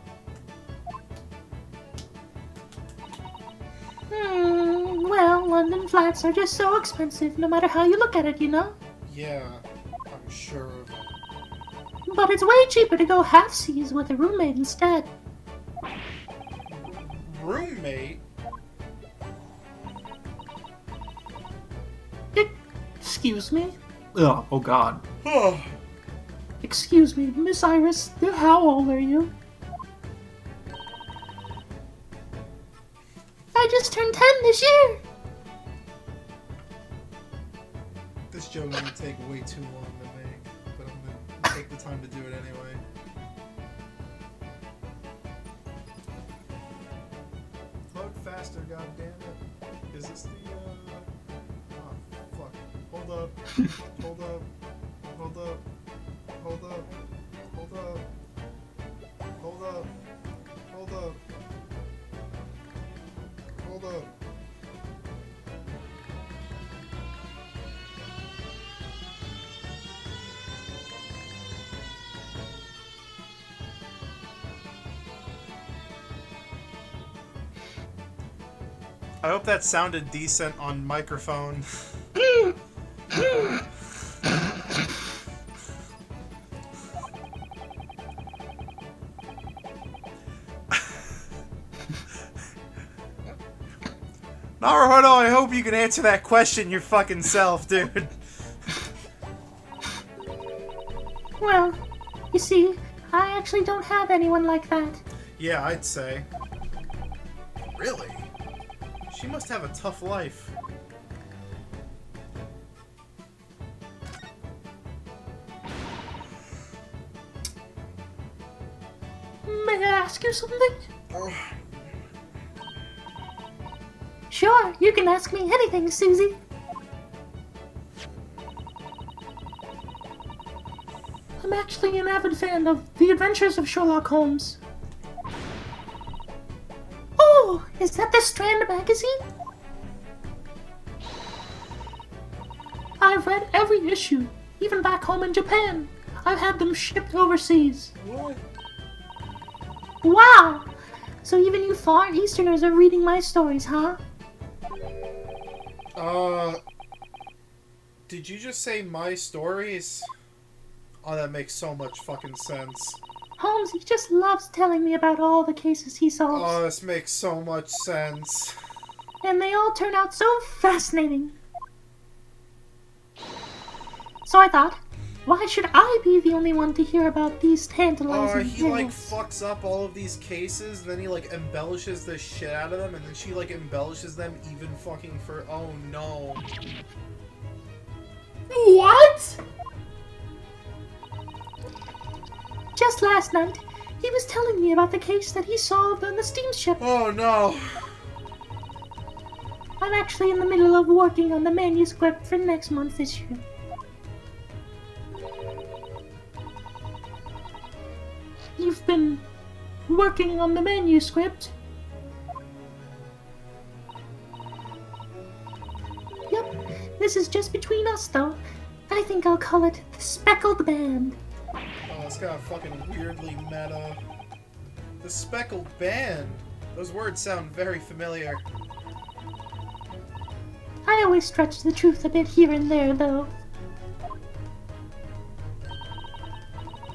Well, London flats are just so expensive, no matter how you look at it, you know? Yeah, I'm sure of it. But it's way cheaper to go half-seas with a roommate instead. roommate? Excuse me? Oh God. Oh, Excuse me, Miss Iris, how old are you? I just turned 10 this year! this joke is gonna take way too long to make, but I'm gonna take the time to do it anyway. Load faster, goddammit. Is this the, oh, fuck. Hold up. Hold up. Hold up. Hold up. Hold up. Hold up. Hold up. Hold up. I hope that sounded decent on microphone. Naruhodō, I hope you can answer that question your fucking self, dude. Well, you see, I actually don't have anyone like that. Yeah, I'd say. Really? She must have a tough life. May I ask you something? Sure, you can ask me anything, Susie. I'm actually an avid fan of The Adventures of Sherlock Holmes. Oh, is that the Strand magazine? I've read every issue, even back home in Japan. I've had them shipped overseas. What? Wow! So even you Far Easterners are reading my stories, huh? Did you just say my stories? Oh, that makes so much fucking sense. Holmes, he just loves telling me about all the cases he solves. Oh, this makes so much sense. And they all turn out so fascinating. So I thought, why should I be the only one to hear about these tantalizing He like tales? fucks up all of these cases, then he like embellishes the shit out of them, and then she like embellishes them even fucking for. Oh no. What? Just last night, he was telling me about the case that he solved on the steamship. Oh no. I'm actually in the middle of working on the manuscript for next month's issue. You've been working on the manuscript? Yep, this is just between us though. I think I'll call it the Speckled Band. Oh, it's got fucking weirdly meta. The Speckled Band. Those words sound very familiar. I always stretch the truth a bit here and there though.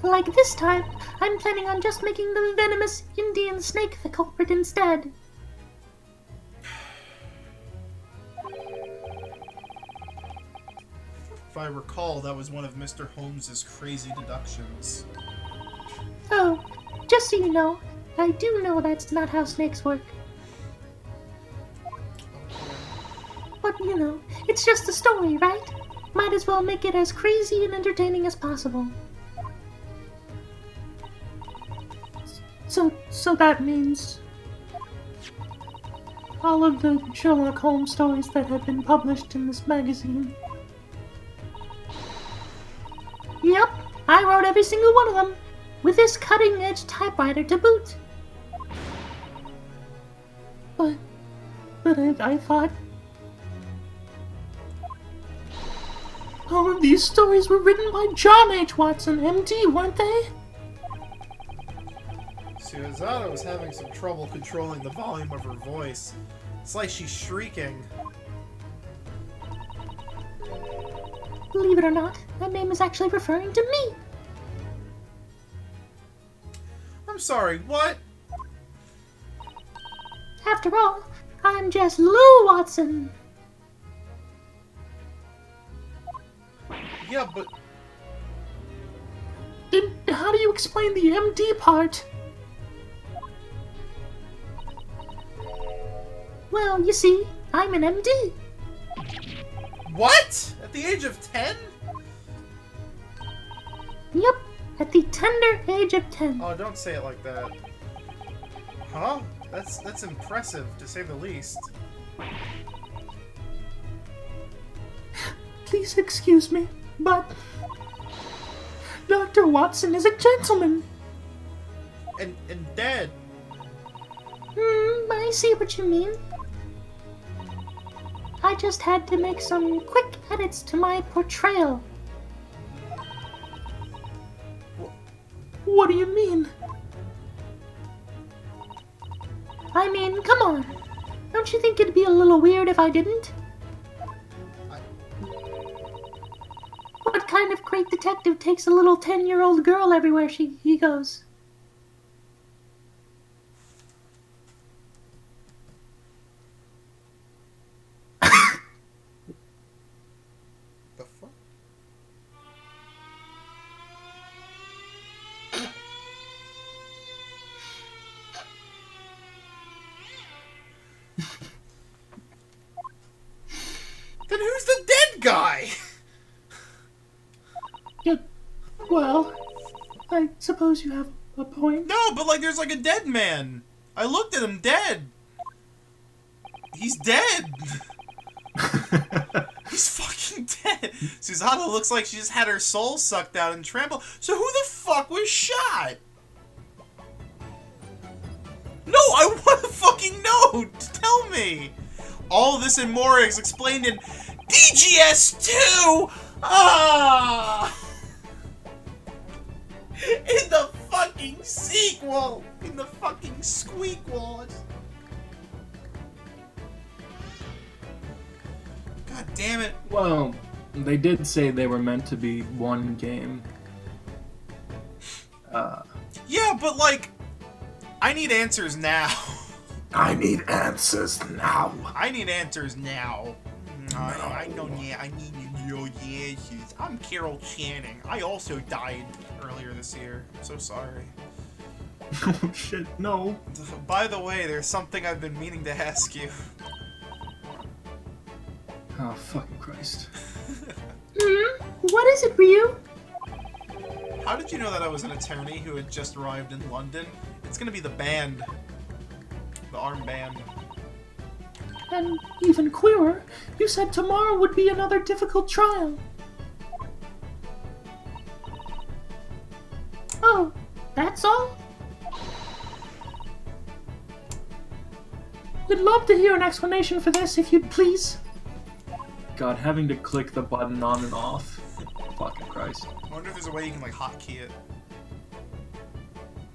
Like this time, I'm planning on just making the venomous Indian snake the culprit instead. If I recall, that was one of Mr. Holmes's crazy deductions. Oh, just so you know, I do know that's not how snakes work. But, you know, it's just a story, right? Might as well make it as crazy and entertaining as possible. So that means all of the Sherlock Holmes stories that have been published in this magazine. Yep, I wrote every single one of them, with this cutting-edge typewriter to boot. But I thought all of these stories were written by John H. Watson, MD, weren't they? Suizada was having some trouble controlling the volume of her voice. It's like she's shrieking. Believe it or not, that name is actually referring to me. I'm sorry, what? After all, I'm just Lou Watson. Yeah, but Then how do you explain the MD part? Well, you see, I'm an MD. what? At the age of 10? Yep, at the tender age of 10. Oh, don't say it like that. Huh? That's impressive, to say the least. Please excuse me, but Dr. Watson is a gentleman. And dead. I see what you mean. I just had to make some quick edits to my portrayal. What do you mean? I mean, come on. Don't you think it'd be a little weird if I didn't? What kind of great detective takes a little 10-year-old girl everywhere he goes? The fuck? Then who's the dead guy? Yeah, well, I suppose you have a point. No, but like there's like a dead man. I looked at him dead. He's dead. He's fucking dead. Susanna looks like she just had her soul sucked out and trampled. So who the fuck was shot? No, I want to fucking know. Tell me. All of this and more is explained in DGS2. Ah. In the fucking sequel. In the fucking squeakquel. God damn it. Well, they did say they were meant to be one game. Yeah, but like, I need answers now. I need answers now. I need answers now. I know, yeah, I need your answers. I'm Carol Channing. I also died earlier this year. I'm so sorry. Oh shit, no. By the way, there's something I've been meaning to ask you. Oh, fucking Christ. What is it, Ryu? How did you know that I was an attorney who had just arrived in London? It's gonna be the band. The armed band. And even queerer, you said tomorrow would be another difficult trial. Oh, that's all? We'd love to hear an explanation for this, if you'd please. God, having to click the button on and off. Fucking Christ. I wonder if there's a way you can like hotkey it.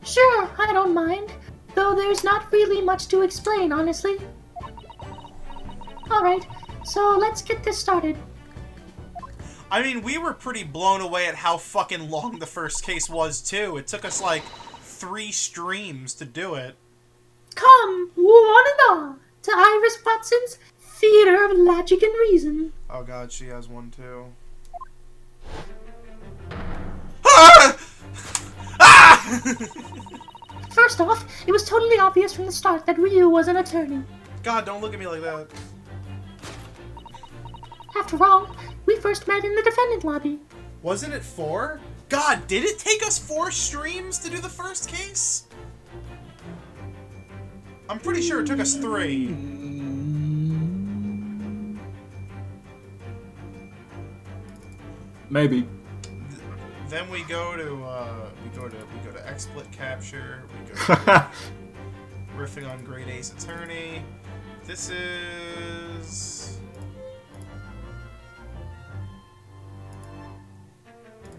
Sure, I don't mind. Though there's not really much to explain, honestly. Alright, so let's get this started. I mean, we were pretty blown away at how fucking long the first case was, too. It took us like 3 streams to do it. Come, one and all, to Iris Watson's Theater of Logic and Reason. Oh god, she has one too. Ah! Ah! First off, it was totally obvious from the start that Ryu was an attorney. God, don't look at me like that. After all, we first met in the defendant lobby. Wasn't it 4? God, did it take us 4 streams to do the first case? I'm pretty sure it took us 3. Maybe. Then we go to XSplit capture. We go to riffing on Great Ace Attorney. This is.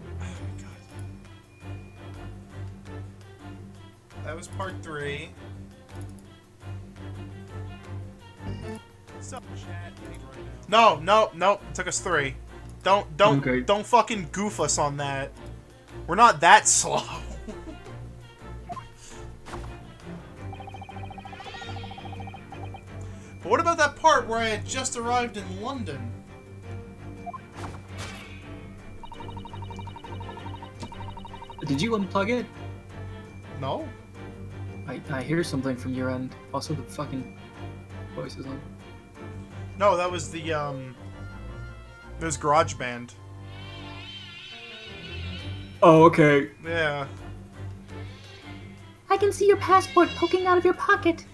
Oh my god. That was part 3. Stop chat right now. No. It took us 3. Don't fucking goof us on that. We're not that slow. But what about that part where I had just arrived in London? Did you unplug it? No? I hear something from your end. Also, the fucking voice is on. No, that was the, It was GarageBand. Oh, okay. Yeah. I can see your passport poking out of your pocket.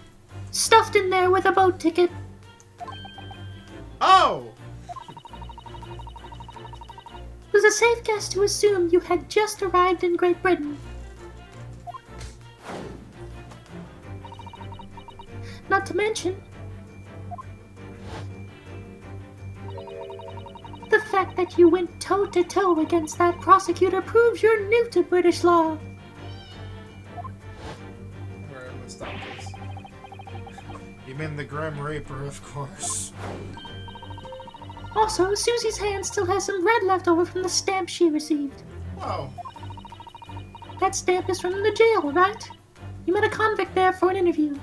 Stuffed in there with a boat ticket. Oh! It was a safe guess to assume you had just arrived in Great Britain. Not to mention, the fact that you went toe-to-toe against that prosecutor proves you're new to British law. Where am I stop this? You mean the Grim Reaper, of course. Also, Susie's hand still has some red left over from the stamp she received. Wow. That stamp is from the jail, right? You met a convict there for an interview.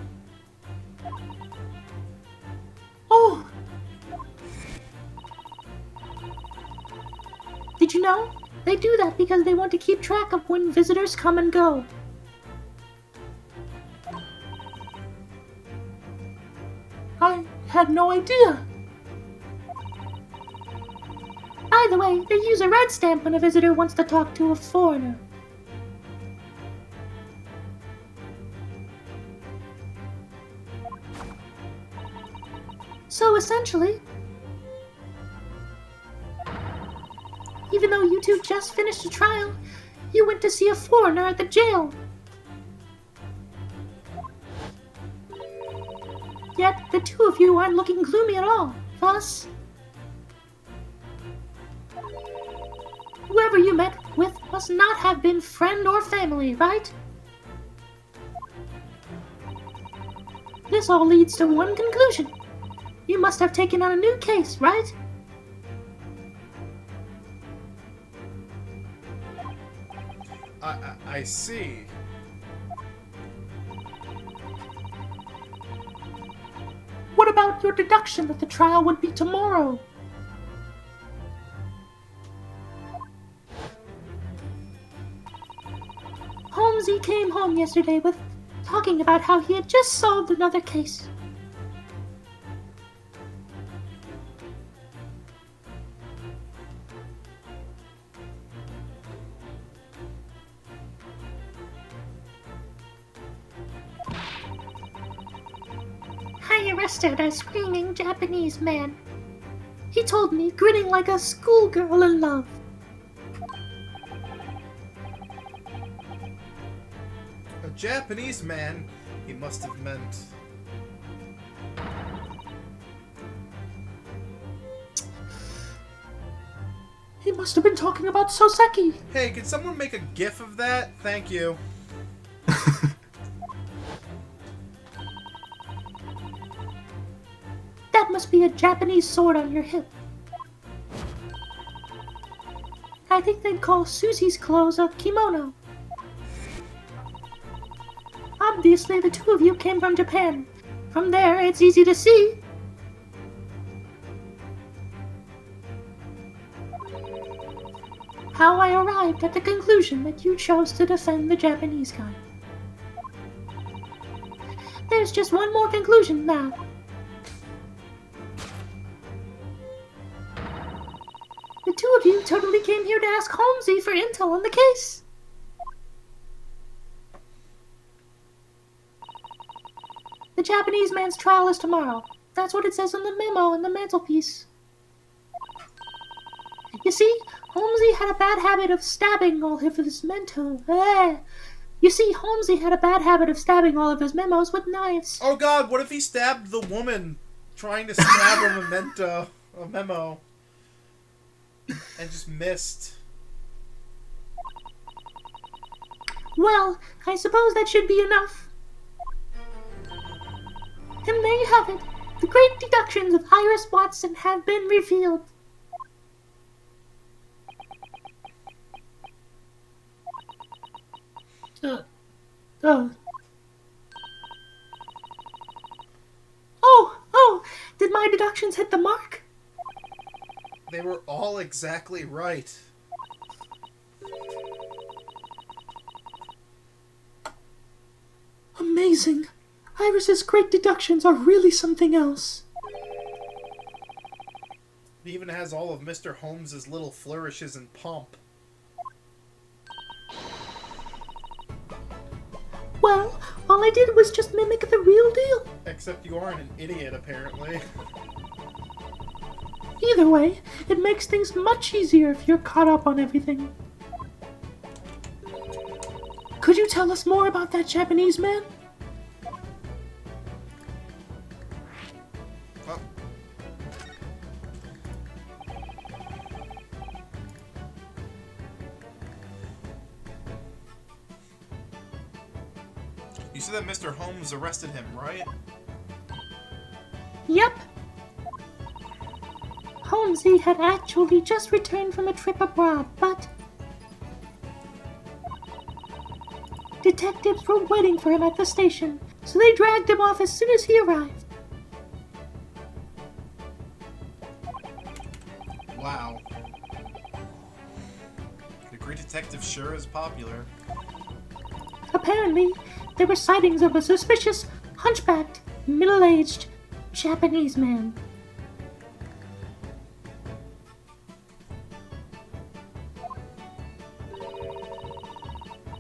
Oh! Did you know? They do that because they want to keep track of when visitors come and go. I had no idea. By the way, they use a red stamp when a visitor wants to talk to a foreigner. So essentially, even though you two just finished a trial, you went to see a foreigner at the jail. Yet, the two of you aren't looking gloomy at all. Thus, whoever you met with must not have been friend or family, right? This all leads to one conclusion. You must have taken on a new case, right? I see. What about your deduction that the trial would be tomorrow? Holmesy came home yesterday with talking about how he had just solved another case. I arrested a screaming Japanese man. He told me, grinning like a schoolgirl in love. A Japanese man? He must have meant... He must have been talking about Soseki. Hey, can someone make a gif of that? Thank you. That must be a Japanese sword on your hip. I think they'd call Susie's clothes a kimono. Obviously, the two of you came from Japan. From there, it's easy to see. How I arrived at the conclusion that you chose to defend the Japanese guy. There's just one more conclusion now. The two of you totally came here to ask Holmesy for intel on the case. The Japanese man's trial is tomorrow. That's what it says on the memo on the mantelpiece. You see, Holmesy had a bad habit of stabbing all of his memos with knives. Oh god, what if he stabbed the woman trying to stab a memo? And just missed. Well, I suppose that should be enough. And there you have it. The great deductions of Iris Watson have been revealed. Oh, deductions hit the mark? They were all exactly right. Amazing. Iris's great deductions are really something else. It even has all of Mr. Holmes's little flourishes and pomp. Well, all I did was just mimic the real deal. Except you aren't an idiot, apparently. Either way, it makes things much easier if you're caught up on everything. Could you tell us more about that Japanese man? Oh. You said that Mr. Holmes arrested him, right? Yep. Holmesy had actually just returned from a trip abroad, but detectives were waiting for him at the station, so they dragged him off as soon as he arrived. Wow. The Great Detective sure is popular. Apparently, there were sightings of a suspicious, hunchbacked, middle-aged Japanese man.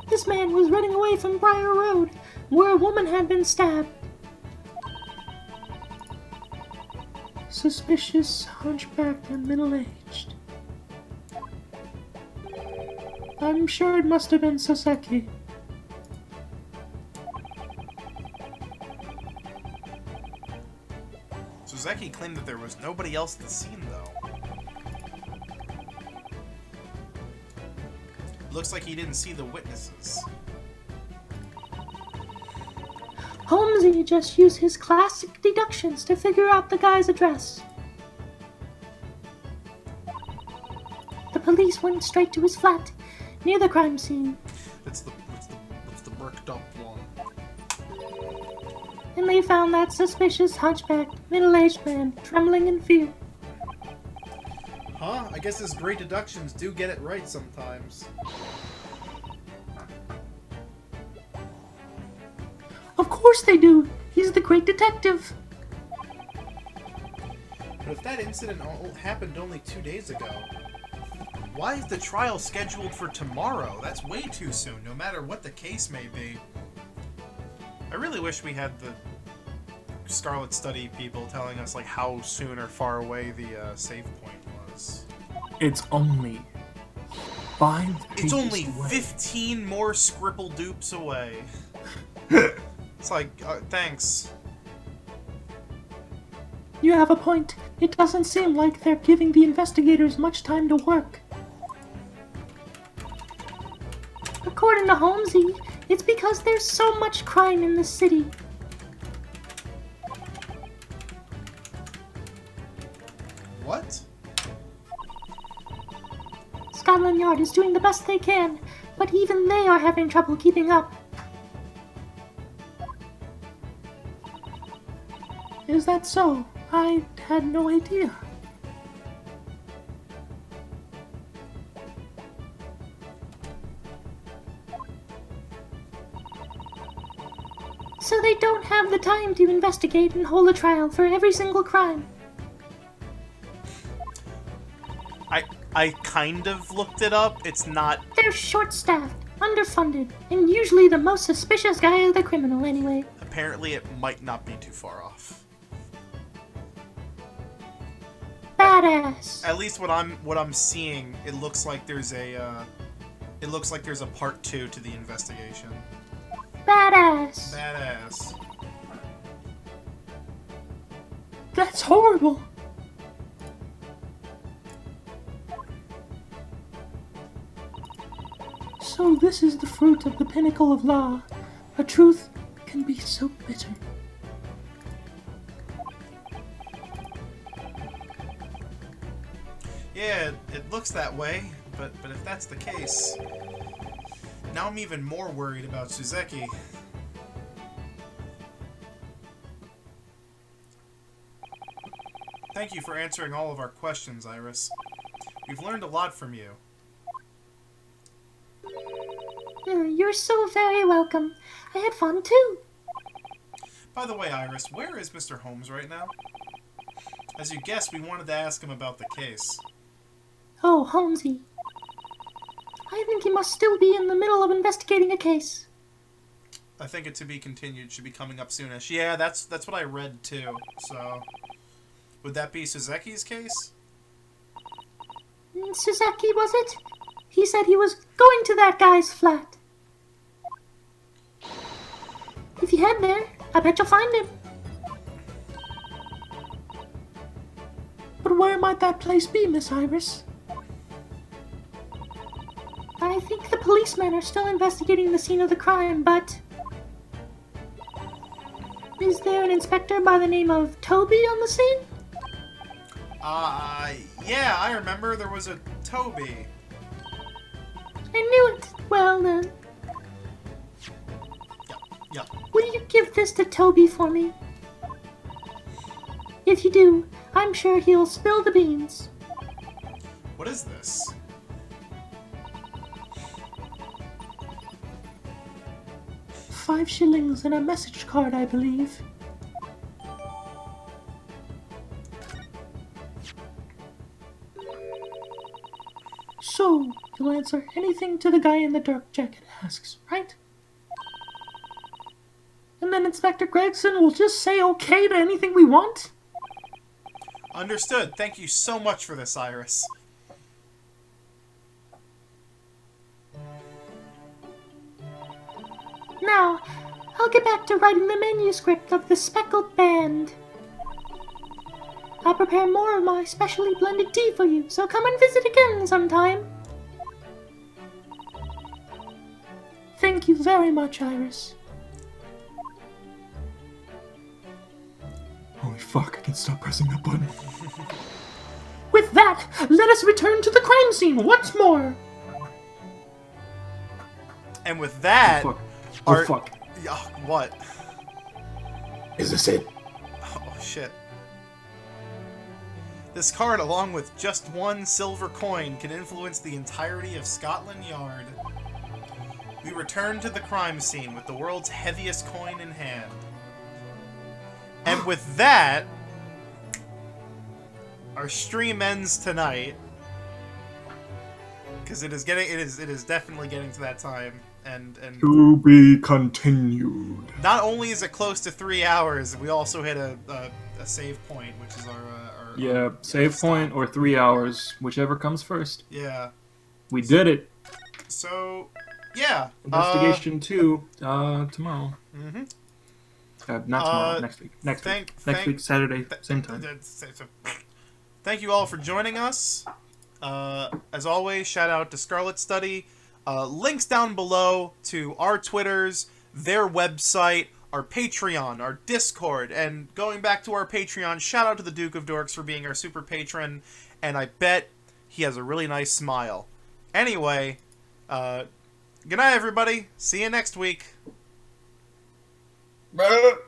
This man was running away from Briar Road, where a woman had been stabbed. Suspicious, hunchbacked, and middle-aged. I'm sure it must have been Saseki. Suzeki claimed that there was nobody else at the scene, though. Looks like he didn't see the witnesses. Holmesy just used his classic deductions to figure out the guy's address. The police went straight to his flat, near the crime scene. It's the bricked up one. And they found that suspicious, hunchbacked, middle-aged man trembling in fear. Huh? I guess his great deductions do get it right sometimes. Of course they do! He's the great detective! But if that incident happened only 2 days ago, why is the trial scheduled for tomorrow? That's way too soon, no matter what the case may be. I really wish we had the Scarlet study people telling us like how soon or far away the save point was. It's only 5 pages It's only away. 15 more Scribble dupes away. It's like, thanks. You have a point. It doesn't seem like they're giving the investigators much time to work. According to Holmesy, it's because there's so much crime in the city. What? Scotland Yard is doing the best they can, but even they are having trouble keeping up. Is that so? I had no idea. So they don't have the time to investigate and hold a trial for every single crime. I kind of looked it up. It's not... They're short-staffed, underfunded, and usually the most suspicious guy is the criminal anyway. Apparently it might not be too far off. Badass. At least what I'm seeing, it looks like there's a part 2 to the investigation. Badass. Badass. That's horrible. So this is the fruit of the pinnacle of law. A truth can be so bitter. Yeah, it looks that way, but if that's the case, now I'm even more worried about Suzeki. Thank you for answering all of our questions, Iris. We've learned a lot from you. You're so very welcome. I had fun too. By the way, Iris, where is Mr. Holmes right now? As you guessed, we wanted to ask him about the case. Oh, Holmesy. I think he must still be in the middle of investigating a case. I think it to be continued should be coming up soonish. Yeah, that's what I read too. So, would that be Suzuki's case? Suzuki, was it? He said he was going to that guy's flat. If you head there, I bet you'll find him. But where might that place be, Miss Iris? I think the policemen are still investigating the scene of the crime, but... Is there an inspector by the name of Toby on the scene? Yeah, I remember there was a Toby. I knew it. Well, then. Yeah. Will you give this to Toby for me? If you do, I'm sure he'll spill the beans. What is this? $5 and a message card, I believe. So, you'll answer anything to the guy in the dark jacket asks, right? And then Inspector Gregson will just say okay to anything we want? Understood. Thank you so much for this, Iris. Now, I'll get back to writing the manuscript of The Speckled Band. I'll prepare more of my specially blended tea for you, so come and visit again sometime. Thank you very much, Iris. Holy fuck, I can stop pressing that button. With that, let us return to the crime scene once more. And with that... Oh fuck. Yeah, what? Is this it? Oh, shit. This card, along with just one silver coin, can influence the entirety of Scotland Yard. We return to the crime scene with the world's heaviest coin in hand. And with that, our stream ends tonight. Because it is definitely getting to that time. And to be continued. Not only is it close to 3 hours, we also hit a save point, which is our save point or 3 hours, whichever comes first. Yeah. We did it. So, yeah. Investigation 2 tomorrow. Mm-hmm. Not tomorrow. Next week. Next week, Saturday, same time. Thank you all for joining us. As always, shout out to Scarlet Study. Links down below to our Twitters, their website, our Patreon, our Discord, and going back to our Patreon, shout out to the Duke of Dorks for being our super patron, and I bet he has a really nice smile. Anyway, good night, everybody. See you next week. Bruh.